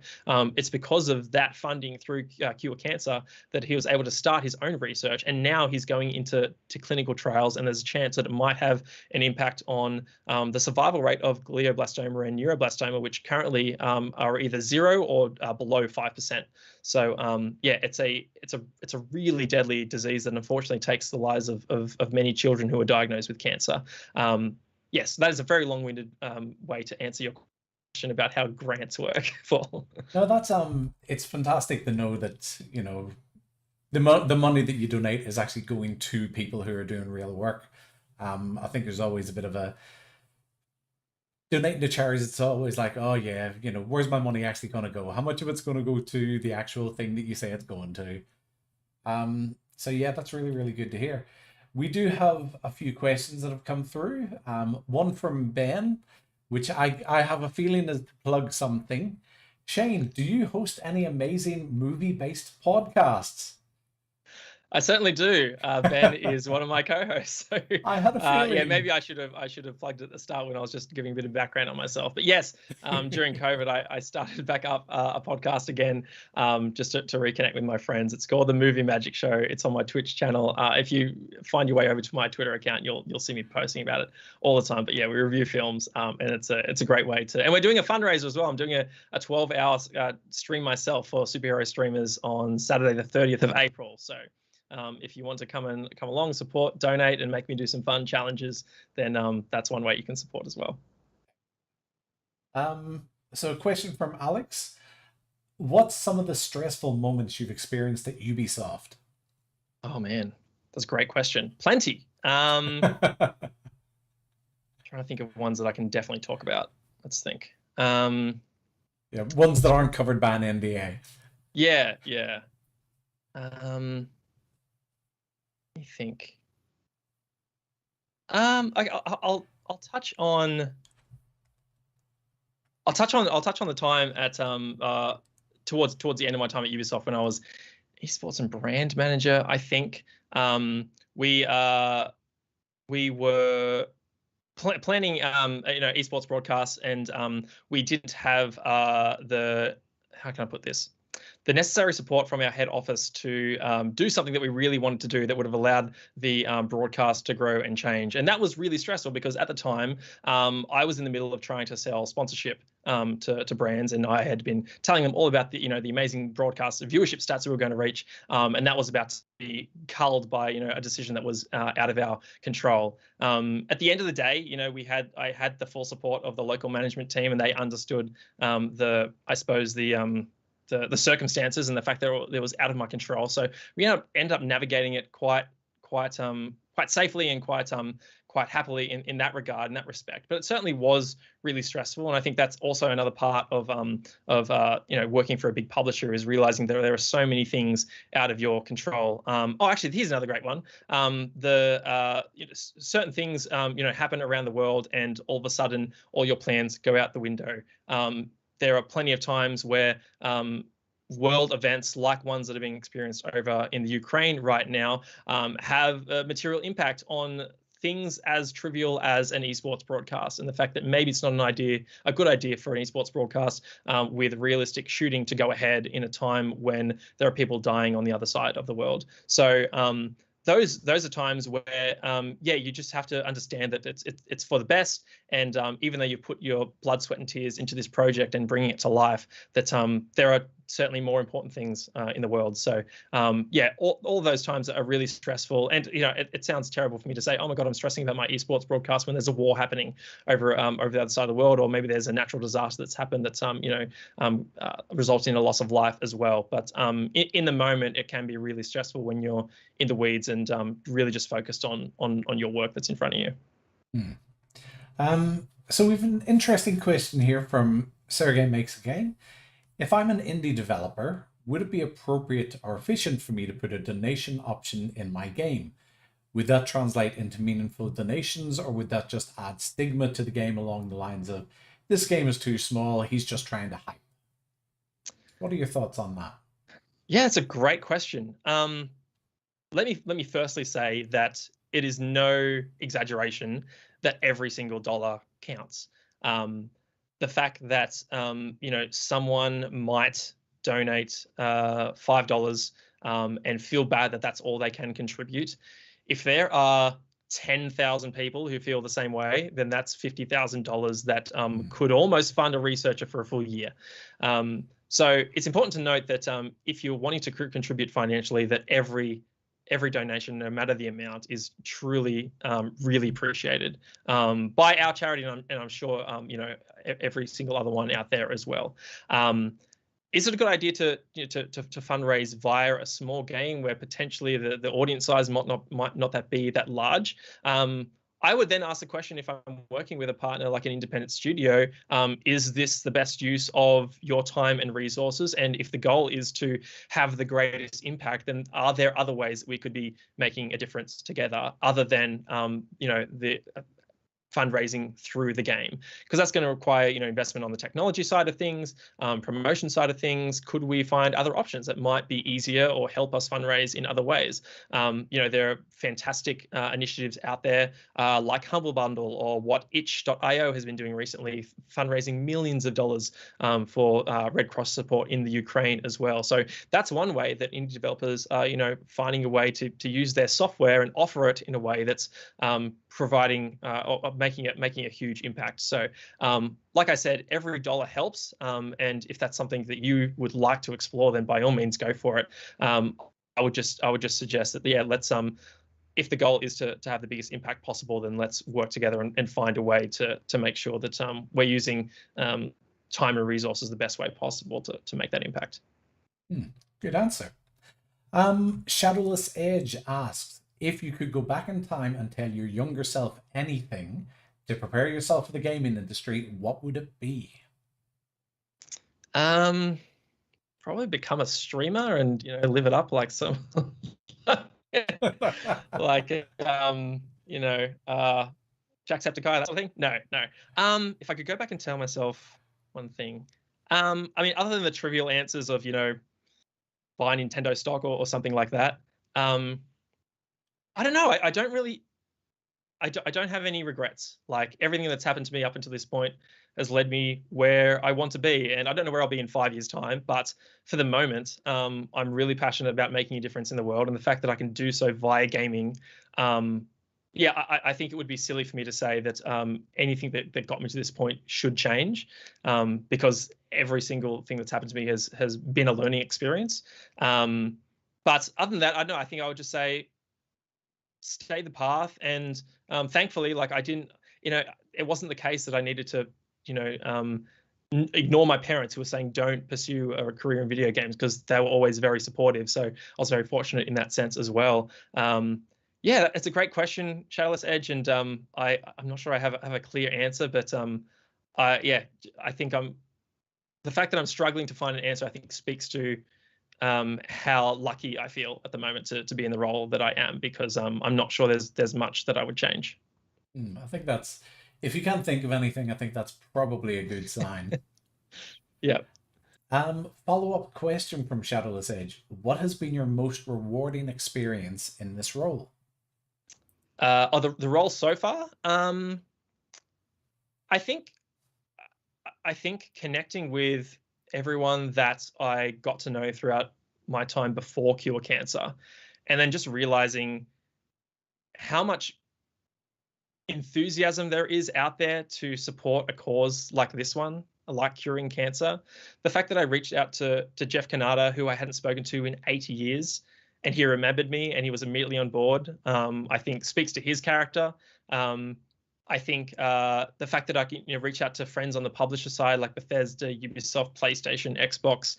B: It's because of that funding through Cure Cancer that he was able to start his own research, and now he's going into clinical trials, and there's a chance that it might have an impact on the survival rate of glioblastoma and neuroblastoma, which currently are either 0 or below 5%. So yeah, it's a really deadly disease that unfortunately takes the lives of many children who are diagnosed with cancer. Yes, that is a very long-winded way to answer your question about how grants work.
A: No, that's it's fantastic to know that the money that you donate is actually going to people who are doing real work. I think there's always a bit of a donating to charities. It's always like, oh yeah, where's my money actually going to go? How much of it's going to go to the actual thing that you say it's going to? So yeah, that's really, really good to hear. We do have a few questions that have come through. One from Ben, which I have a feeling is to plug something. Shane, do you host any amazing movie-based podcasts?
B: I certainly do. Ben is one of my co-hosts. So,
A: I had a feeling.
B: Yeah, maybe I should have plugged at the start when I was just giving a bit of background on myself. But yes, during COVID, I started back up a podcast again, just to reconnect with my friends. It's called The Movie Magic Show. It's on my Twitch channel. If you find your way over to my Twitter account, you'll see me posting about it all the time. But yeah, we review films, and it's a great way to. And we're doing a fundraiser as well. I'm doing a 12-hour stream myself for superhero streamers on Saturday, the 30th of April. So. If you want to come along, support, donate, and make me do some fun challenges, then that's one way you can support as well.
A: So a question from Alex. What's some of the stressful moments you've experienced at Ubisoft?
B: Oh man, that's a great question. Plenty. Trying to think of ones that I can definitely talk about. Let's think.
A: Yeah, ones that aren't covered by an NDA.
B: Yeah. Let me think. I'll touch on. I'll touch on the time at towards the end of my time at Ubisoft when I was esports and brand manager. I think we were planning esports broadcasts, and we didn't have the, how can I put this, the necessary support from our head office to do something that we really wanted to do that would have allowed the broadcast to grow and change. And that was really stressful because at the time I was in the middle of trying to sell sponsorship to brands, and I had been telling them all about the amazing broadcast viewership stats we were going to reach, and that was about to be culled by a decision that was out of our control. At the end of the day, I had the full support of the local management team, and they understood the circumstances and the fact that it was out of my control. So we ended up navigating it quite safely and quite happily in that regard, in that respect. But it certainly was really stressful, and I think that's also another part of working for a big publisher, is realizing that there are so many things out of your control. Actually, here's another great one. Certain things happen around the world, and all of a sudden all your plans go out the window. There are plenty of times where world events like ones that are being experienced over in the Ukraine right now have a material impact on things as trivial as an esports broadcast, and the fact that maybe it's not a good idea for an esports broadcast with realistic shooting to go ahead in a time when there are people dying on the other side of the world. So those are times where yeah, you just have to understand that it's for the best, and even though you put your blood, sweat, and tears into this project and bringing it to life, that there are certainly more important things in the world. So yeah, all those times are really stressful, and it sounds terrible for me to say, oh my god, I'm stressing about my esports broadcast when there's a war happening over the other side of the world, or maybe there's a natural disaster that's happened that's resulting in a loss of life as well. But in the moment, it can be really stressful when you're in the weeds and really just focused on your work that's in front of you.
A: So we've an interesting question here from Sergey Makes a Game. If I'm an indie developer, would it be appropriate or efficient for me to put a donation option in my game? Would that translate into meaningful donations, or would that just add stigma to the game along the lines of, this game is too small, he's just trying to hype? What are your thoughts on that?
B: Yeah, it's a great question. Let me firstly say that it is no exaggeration that every single dollar counts. The fact that someone might donate $5 and feel bad that that's all they can contribute. If there are 10,000 people who feel the same way, then that's $50,000 that could almost fund a researcher for a full year. So it's important to note that if you're wanting to contribute financially, that every donation, no matter the amount, is truly really appreciated by our charity, and I'm sure every single other one out there as well. Is it a good idea to fundraise via a small game where potentially the audience size might not be that large? I would then ask the question, if I'm working with a partner like an independent studio, is this the best use of your time and resources? And if the goal is to have the greatest impact, then are there other ways that we could be making a difference together other than the fundraising through the game? Because that's going to require investment on the technology side of things, promotion side of things. Could we find other options that might be easier or help us fundraise in other ways? There are fantastic initiatives out there like Humble Bundle, or what itch.io has been doing recently, fundraising millions of dollars for Red Cross support in the Ukraine as well. So that's one way that indie developers are finding a way to use their software and offer it in a way that's providing or making a huge impact. So like I said, every dollar helps, and if that's something that you would like to explore, then by all means go for it. I would just suggest that, yeah, let's if the goal is to have the biggest impact possible, then let's work together and find a way to make sure that we're using time and resources the best way possible to make that impact.
A: Good answer. Shadowless Edge asks, if you could go back in time and tell your younger self anything to prepare yourself for the gaming industry, what would it be?
B: Probably become a streamer and live it up like some like Jacksepticeye, that sort of thing. No. If I could go back and tell myself one thing, I mean, other than the trivial answers of buy Nintendo stock or something like that, I don't know. I don't really. I don't have any regrets. Like, everything that's happened to me up until this point has led me where I want to be, and I don't know where I'll be in 5 years' time. But for the moment, I'm really passionate about making a difference in the world, and the fact that I can do so via gaming. I think it would be silly for me to say that anything that got me to this point should change, because every single thing that's happened to me has been a learning experience. But other than that, I don't know. I think I would just say, stay the path, and thankfully, like, I didn't, it wasn't the case that I needed to, ignore my parents who were saying don't pursue a career in video games, because they were always very supportive. So I was very fortunate in that sense as well. Yeah, it's a great question, Shadowless Edge, and I'm not sure I have a clear answer, but yeah, I think the fact that I'm struggling to find an answer, I think, speaks to how lucky I feel at the moment to be in the role that I am, because I'm not sure there's much that I would change.
A: I think that's, if you can't think of anything, I think that's probably a good sign.
B: Yeah.
A: Follow-up question from Shadowless Edge. What has been your most rewarding experience in this role?
B: The role so far? I think connecting with everyone that I got to know throughout my time before Cure Cancer, and then just realizing how much enthusiasm there is out there to support a cause like this one, like curing cancer. The fact that I reached out to Jeff Canada, who I hadn't spoken to in 80 years, and he remembered me and he was immediately on board, I think speaks to his character. I think the fact that I can reach out to friends on the publisher side, like Bethesda, Ubisoft, PlayStation, Xbox,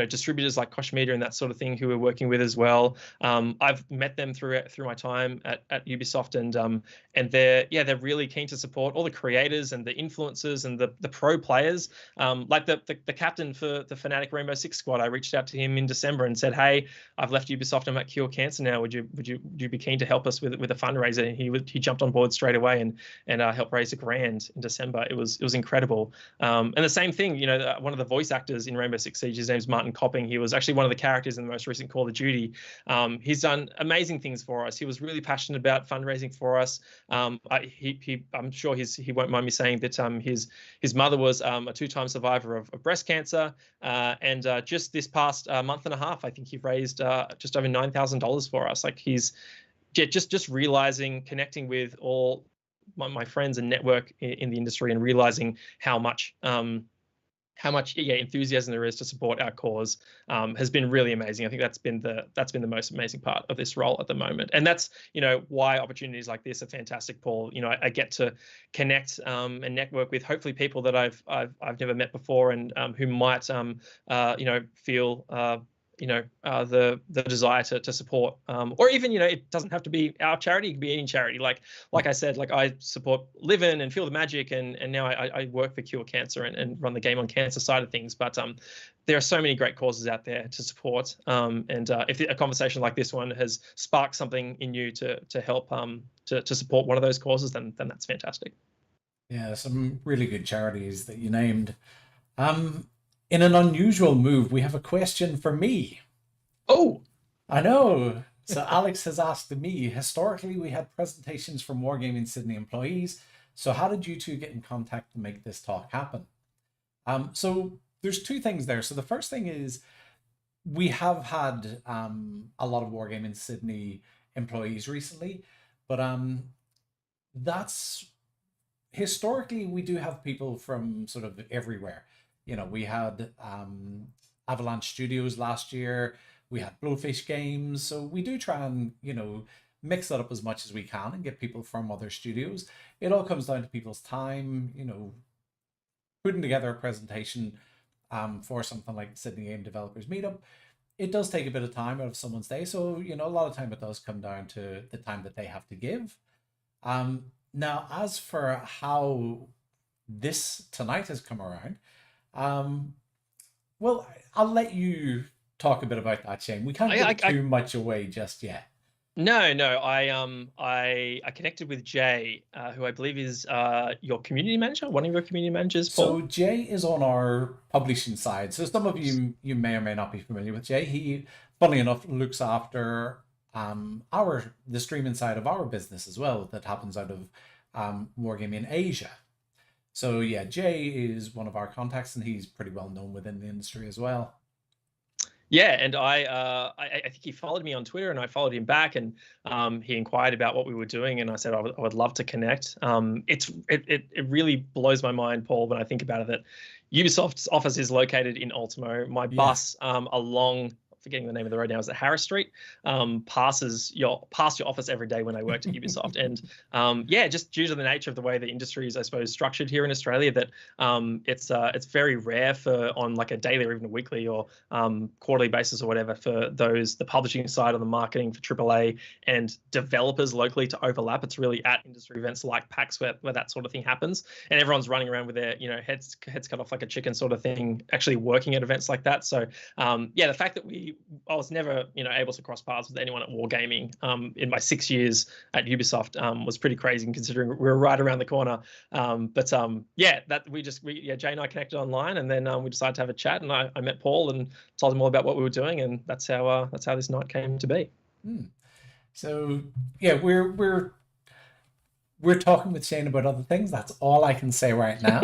B: distributors like Koch Media and that sort of thing, who we're working with as well. I've met them through my time at Ubisoft, and they're really keen to support all the creators and the influencers and the pro players. Like the captain for the Fnatic Rainbow Six squad, I reached out to him in December and said, "Hey, I've left Ubisoft. I'm at Cure Cancer now. Would you be keen to help us with a fundraiser?" He jumped on board straight away and helped raise $1,000 in December. It was incredible. And the same thing, one of the voice actors in Rainbow Six Siege, his name's Martin Copping. He was actually one of the characters in the most recent Call of Duty. He's done amazing things for us. He was really passionate about fundraising for us. I'm sure he won't mind me saying that his mother was a 2-time survivor of breast cancer, and just this past month and a half, I think he raised just over $9,000 for us. Like he's just realizing, connecting with all my friends and network in the industry, and realizing how much enthusiasm there is to support our cause has been really amazing. I think that's been the most amazing part of this role at the moment, and that's why opportunities like this are fantastic, Paul. I get to connect and network with hopefully people that I've never met before, and who might feel the desire to support, or even it doesn't have to be our charity, it can be any charity. Like I said, like I support Live In and Feel the Magic, and now I work for Cure Cancer and run the Game on Cancer side of things. But there are so many great causes out there to support, and if a conversation like this one has sparked something in you to help to support one of those causes, then that's fantastic.
A: Yeah, some really good charities that you named. In an unusual move, we have a question for me.
B: Oh,
A: I know. So Alex has asked me, historically, we had presentations from Wargaming Sydney employees. So how did you two get in contact to make this talk happen? So there's two things there. So the first thing is we have had a lot of Wargaming Sydney employees recently, but that's historically, we do have people from sort of everywhere. We had Avalanche Studios last year. We had Blowfish Games. So we do try and, mix that up as much as we can and get people from other studios. It all comes down to people's time, putting together a presentation for something like the Sydney Game Developers Meetup. It does take a bit of time out of someone's day. So, a lot of time it does come down to the time that they have to give. Now, as for how this tonight has come around, well, I'll let you talk a bit about that, Shane. We can't give too much away just yet.
B: No, I connected with Jay, who I believe is your community manager, one of your community managers, Paul.
A: So Jay is on our publishing side. So some of you may or may not be familiar with Jay. He, funnily enough, looks after the streaming side of our business as well, that happens out of Wargaming Asia. So yeah, Jay is one of our contacts, and he's pretty well known within the industry as well.
B: Yeah, and I think he followed me on Twitter, and I followed him back, and he inquired about what we were doing, and I said I would love to connect. It really blows my mind, Paul, when I think about it, that Ubisoft's office is located in Ultimo. My bus along, forgetting the name of the road now, is it Harris Street, past your office every day when I worked at Ubisoft. And just due to the nature of the way the industry is, I suppose, structured here in Australia, that it's very rare for, on like a daily or even a weekly or quarterly basis or whatever, for the publishing side or the marketing for AAA and developers locally to overlap. It's really at industry events like PAX where that sort of thing happens, and everyone's running around with their heads cut off like a chicken sort of thing, actually working at events like that. So the fact that I was never able to cross paths with anyone at Wargaming in my 6 years at Ubisoft was pretty crazy, considering we were right around the corner. Jay and I connected online, and then we decided to have a chat, and I met Paul and told him all about what we were doing, and that's how this night came to be.
A: So yeah, we're talking with Shane about other things. That's all I can say right now.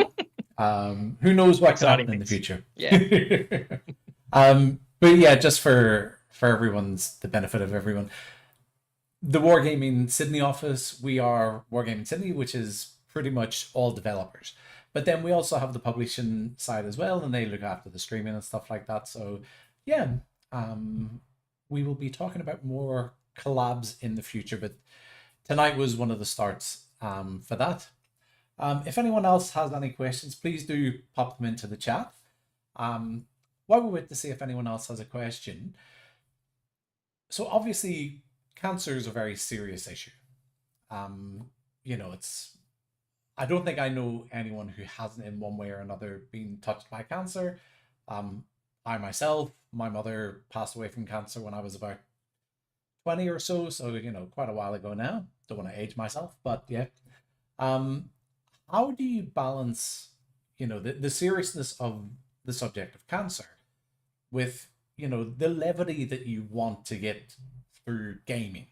A: Who knows what can happen in the future?
B: Yeah.
A: But yeah, just for for everyone's the benefit of everyone. The Wargaming Sydney office, we are Wargaming Sydney, which is pretty much all developers. But then we also have the publishing side as well, and they look after the streaming and stuff like that. So, yeah, we will be talking about more collabs in the future, but tonight was one of the starts for that. If anyone else has any questions, please do pop them into the chat. While we wait to see if anyone else has a question, so obviously cancer is a very serious issue. It's I don't think I know anyone who hasn't in one way or another been touched by cancer. I myself, my mother passed away from cancer when I was about 20 or so, quite a while ago now. Don't want to age myself, but yeah. How do you balance, the seriousness of the subject of cancer with, the levity that you want to get through gaming?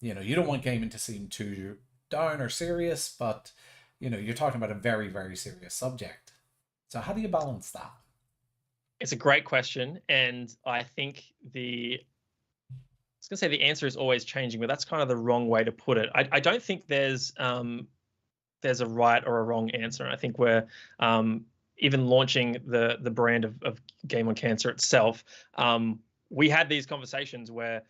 A: You don't want gaming to seem too down or serious, but, you're talking about a very, very serious subject. So how do you balance that?
B: It's a great question, and I think I was going to say the answer is always changing, but that's kind of the wrong way to put it. I don't think there's a right or a wrong answer. And I think we're even launching the brand of Game on Cancer itself. We had these conversations where,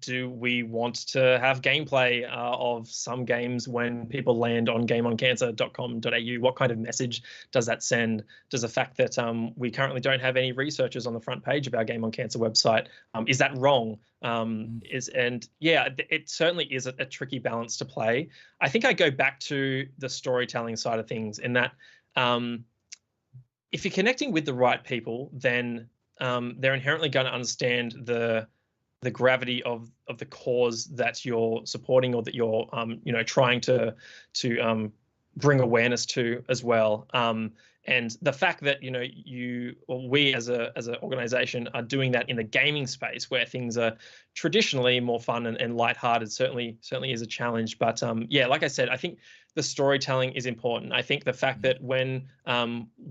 B: do we want to have gameplay of some games when people land on gameoncancer.com.au? What kind of message does that send? Does the fact that we currently don't have any researchers on the front page of our Game on Cancer website, is that wrong? It certainly is a tricky balance to play. I think I go back to the storytelling side of things in that if you're connecting with the right people, then they're inherently going to understand the gravity of the cause that you're supporting or that you're trying to bring awareness to as well. And the fact that we as an organization are doing that in the gaming space where things are traditionally more fun and lighthearted certainly is a challenge. But like I said, I think the storytelling is important. I think the fact that when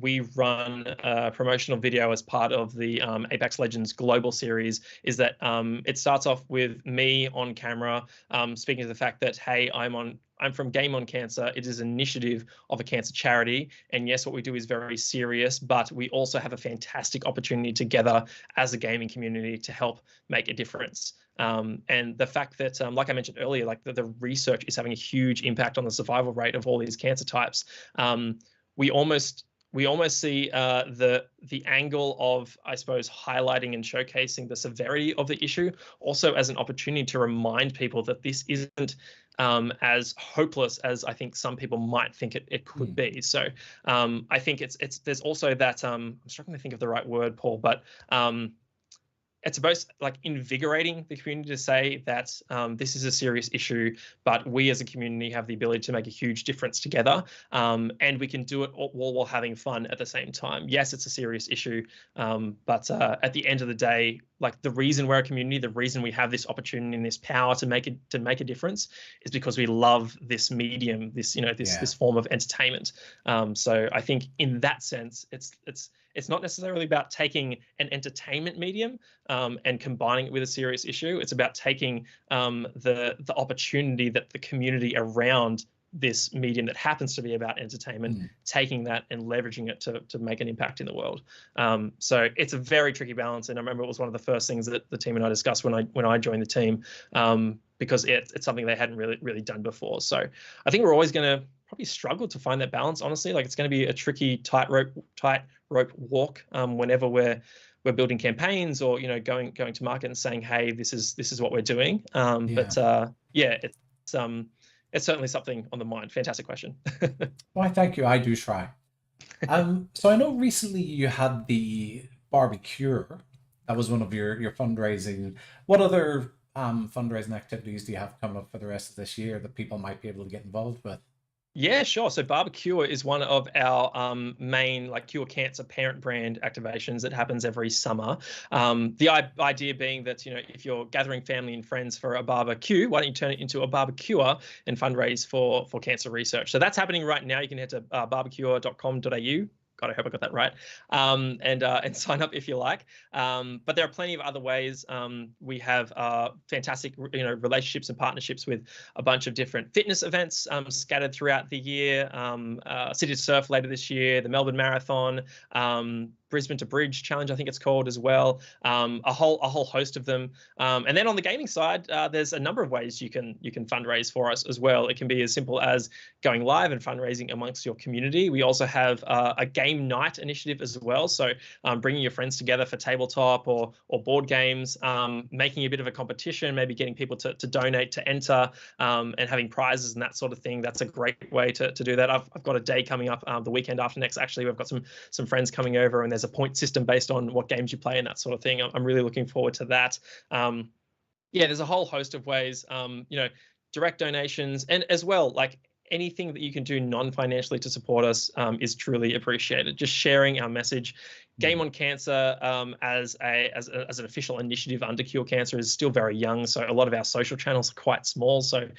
B: we run a promotional video as part of the Apex Legends Global Series is that it starts off with me on camera speaking to the fact that, hey, I'm from Game on Cancer. It is an initiative of a cancer charity. And yes, what we do is very serious, but we also have a fantastic opportunity together as a gaming community to help make a difference. And the fact that, like I mentioned earlier, like the research is having a huge impact on the survival rate of all these cancer types. We almost see the angle of, I suppose, highlighting and showcasing the severity of the issue also as an opportunity to remind people that this isn't as hopeless as I think some people might think it could be. So I think there's also that I'm struggling to think of the right word, Paul, but it's about like invigorating the community to say that this is a serious issue, but we as a community have the ability to make a huge difference together, and we can do it all while having fun at the same time. Yes, it's a serious issue, but at the end of the day, like the reason we're a community, the reason we have this opportunity and this power to make a difference is because we love this medium, this form of entertainment. So I think in that sense, it's not necessarily about taking an entertainment medium and combining it with a serious issue. It's about taking the opportunity that the community around this medium that happens to be about entertainment, taking that and leveraging it to make an impact in the world. So it's a very tricky balance. And I remember it was one of the first things that the team and I discussed when I joined the team, because it's something they hadn't really done before. So I think we're always going to probably struggle to find that balance, honestly. Like it's going to be a tricky tightrope walk whenever we're building campaigns or going to market and saying, hey, this is what we're doing. It's certainly something on the mind. Fantastic question.
A: Why, thank you. I do try. So I know recently you had the barbecue. That was one of your fundraising. What other fundraising activities do you have coming up for the rest of this year that people might be able to get involved with?
B: Yeah, sure. So Barbecue is one of our main Cure Cancer parent brand activations that happens every summer. The idea being that, if you're gathering family and friends for a barbecue, why don't you turn it into a barbecue and fundraise for cancer research? So that's happening right now. You can head to barbecue.com.au. God, I hope I got that right. And sign up if you like. But there are plenty of other ways. We have fantastic, relationships and partnerships with a bunch of different fitness events scattered throughout the year. City to Surf later this year, the Melbourne Marathon, Brisbane to Bridge Challenge, I think it's called as well. A whole host of them. And then on the gaming side, there's a number of ways you can fundraise for us as well. It can be as simple as going live and fundraising amongst your community. We also have a game night initiative as well. So bringing your friends together for tabletop or board games, making a bit of a competition, maybe getting people to donate to enter, and having prizes and that sort of thing. That's a great way to do that. I've got a day coming up the weekend after next. Actually, we've got some friends coming over, and there's a point system based on what games you play and that sort of thing. I'm really looking forward to that. Yeah, there's a whole host of ways, direct donations, and as well, like anything that you can do non-financially to support us is truly appreciated. Just sharing our message. Game on Cancer as an official initiative under Cure Cancer is still very young, so a lot of our social channels are quite small. So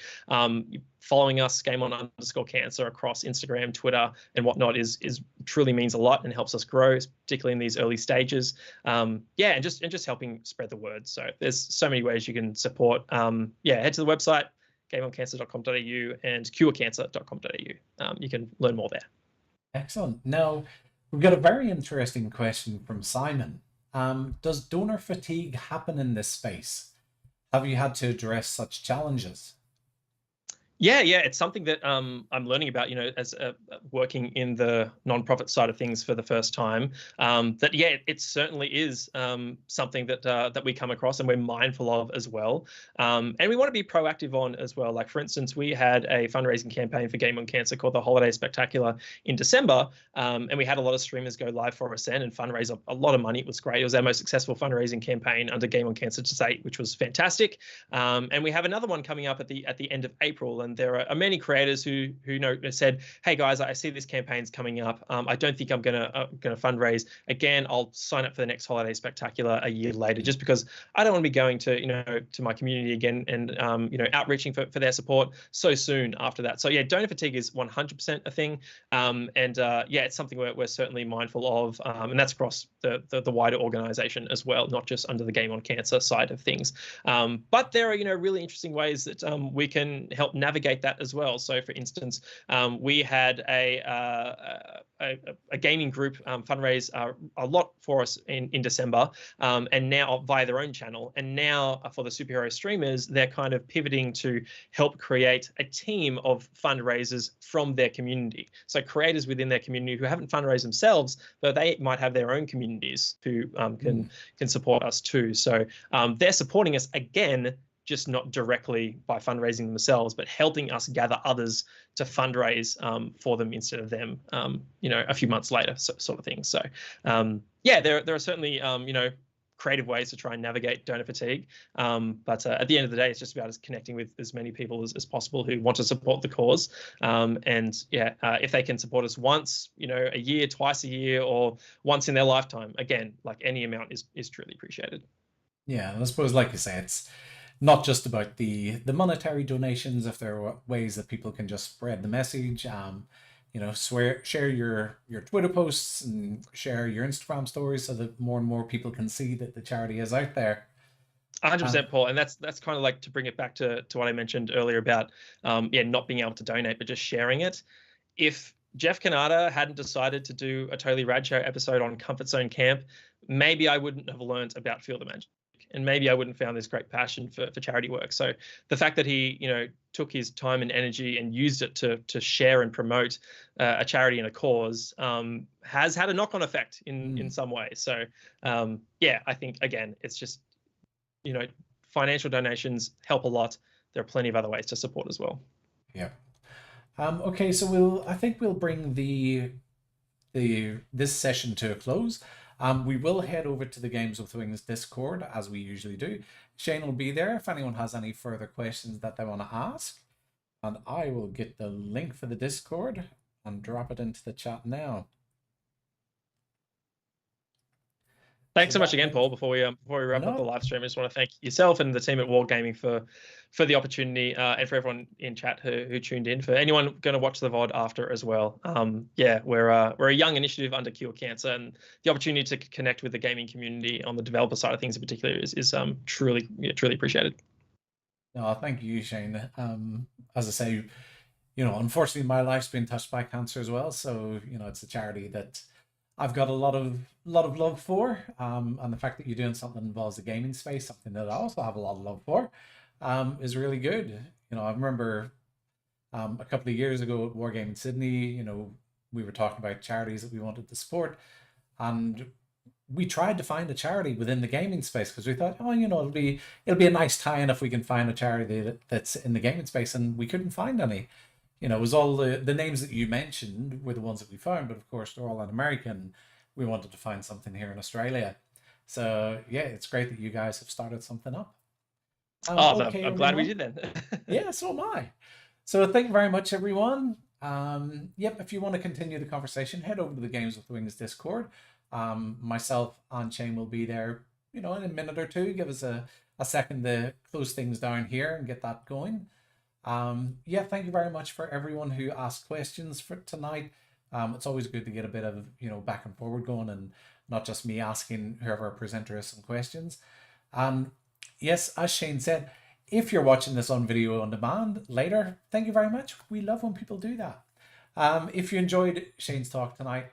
B: following us, Game_on_Cancer, across Instagram, Twitter, and whatnot is truly means a lot and helps us grow, particularly in these early stages. And just helping spread the word. So there's so many ways you can support. Head to the website, gameoncancer.com.au and curecancer.com.au. You can learn more there.
A: Excellent. Now, we've got a very interesting question from Simon. Does donor fatigue happen in this space? Have you had to address such challenges?
B: Yeah, it's something that I'm learning about, as working in the nonprofit side of things for the first time. It certainly is something that we come across and we're mindful of as well. And we want to be proactive on as well. Like, for instance, we had a fundraising campaign for Game on Cancer called the Holiday Spectacular in December, and we had a lot of streamers go live for us then and fundraise a lot of money. It was great. It was our most successful fundraising campaign under Game on Cancer to date, which was fantastic. And we have another one coming up at the end of April. And there are many creators who said, "Hey guys, I see this campaign's coming up. I don't think I'm gonna fundraise again. I'll sign up for the next Holiday Spectacular a year later, just because I don't want to be going to my community again and outreaching for their support so soon after that." So yeah, donor fatigue is 100% a thing, it's something we're certainly mindful of, and that's across the wider organization as well, not just under the Game on Cancer side of things. But there are really interesting ways that we can help navigate that as well. So, for instance, we had a gaming group fundraise a lot for us in December, and now via their own channel. And now for the superhero streamers, they're kind of pivoting to help create a team of fundraisers from their community. So creators within their community who haven't fundraised themselves, but they might have their own communities who can support us too. So they're supporting us again, just not directly by fundraising themselves, but helping us gather others to fundraise for them instead of them, a few months later, sort of thing. So, there are certainly, creative ways to try and navigate donor fatigue. But at the end of the day, it's just about connecting with as many people as possible who want to support the cause. If they can support us once, a year, twice a year, or once in their lifetime, again, like any amount is truly appreciated.
A: Yeah, I suppose, like you say, it's not just about the monetary donations. If there are ways that people can just spread the message, share your Twitter posts and share your Instagram stories so that more and more people can see that the charity is out there.
B: 100%, Paul, and that's kind of like to bring it back to what I mentioned earlier about not being able to donate but just sharing it. If Jeff Kanata hadn't decided to do a Totally Rad Show episode on Comfort Zone Camp, maybe I wouldn't have learned about Field of Magic, and maybe I wouldn't have found this great passion for charity work. So the fact that he took his time and energy and used it to share and promote a charity and a cause has had a knock-on effect in some way. So I think, again, it's just financial donations help a lot. There are plenty of other ways to support as well.
A: Yeah. Okay, so I think we'll bring this session to a close. We will head over to the Games with Wings Discord as we usually do. Shane will be there if anyone has any further questions that they want to ask. And I will get the link for the Discord and drop it into the chat now.
B: Thanks
A: So
B: so much
A: that
B: again,
A: means
B: Paul. Before we wrap up the
A: no,
B: live stream, I just want to thank yourself and the team at Wargaming for the opportunity, and for everyone in chat who tuned in. For anyone going to watch the VOD after as well, yeah, we're a young initiative under Cure Cancer, and the opportunity to connect with the gaming community on the developer side of things in particular is truly truly appreciated.
A: no, thank you, Shane. As I say, unfortunately, my life's been touched by cancer as well. So, it's a charity that I've got a lot of love for. And the fact that you're doing something that involves the gaming space, something that I also have a lot of love for, is really good. I remember a couple of years ago at Wargaming Sydney, we were talking about charities that we wanted to support, and we tried to find a charity within the gaming space because we thought, oh, it'll be a nice tie-in if we can find a charity that's in the gaming space, and we couldn't find any. It was all the names that you mentioned were the ones that we found, but of course they're all in American. We wanted to find something here in Australia. So yeah, it's great that you guys have started something up.
B: Oh,
A: Okay,
B: I'm glad we
A: everyone.
B: did then.
A: Yeah, so am I. So thank you very much, everyone. Yep, if you want to continue the conversation, head over to the Games with Wings Discord. Myself and Shane will be there, in a minute or two. Give us a second to close things down here and get that going. Yeah, thank you very much for everyone who asked questions for tonight. It's always good to get a bit of, back and forward going, and not just me asking whoever presenter has some questions. And yes, as Shane said, if you're watching this on video on demand later, thank you very much. We love when people do that. If you enjoyed Shane's talk tonight,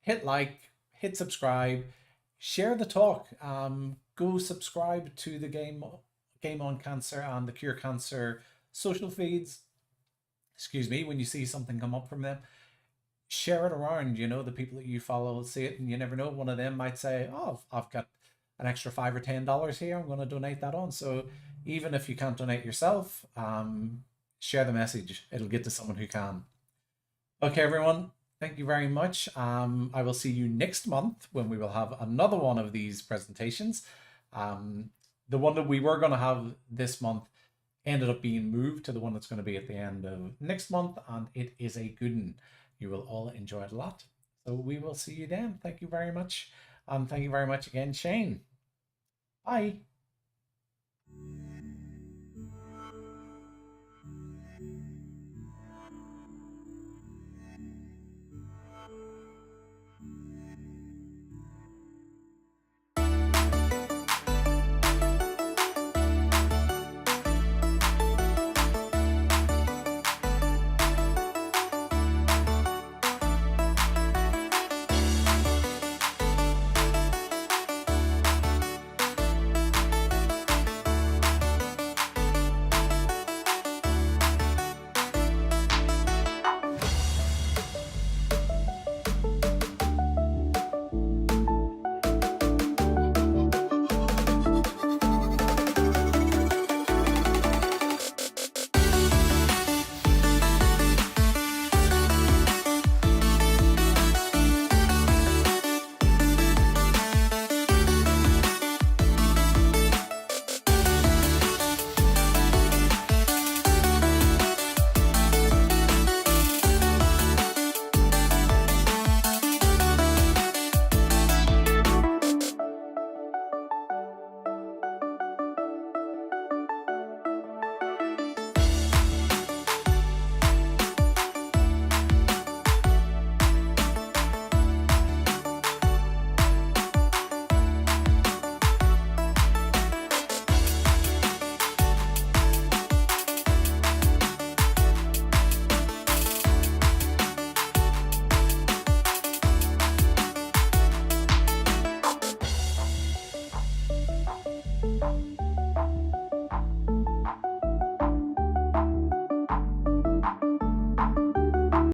A: hit like, hit subscribe, share the talk. Go subscribe to the Game on Cancer and the Cure Cancer social feeds. Excuse me, when you see something come up from them, share it around. The people that you follow will see it, and you never know, one of them might say, oh, I've got an extra $5 or $10 here, I'm going to donate that on. So even if you can't donate yourself, share the message. It'll get to someone who can. Okay, everyone, thank you very much. I will see you next month when we will have another one of these presentations. The one that we were going to have this month ended up being moved to the one that's going to be at the end of next month, and it is a good one. You will all enjoy it a lot. So we will see you then. Thank you very much. Thank you very much again, Shane. Bye.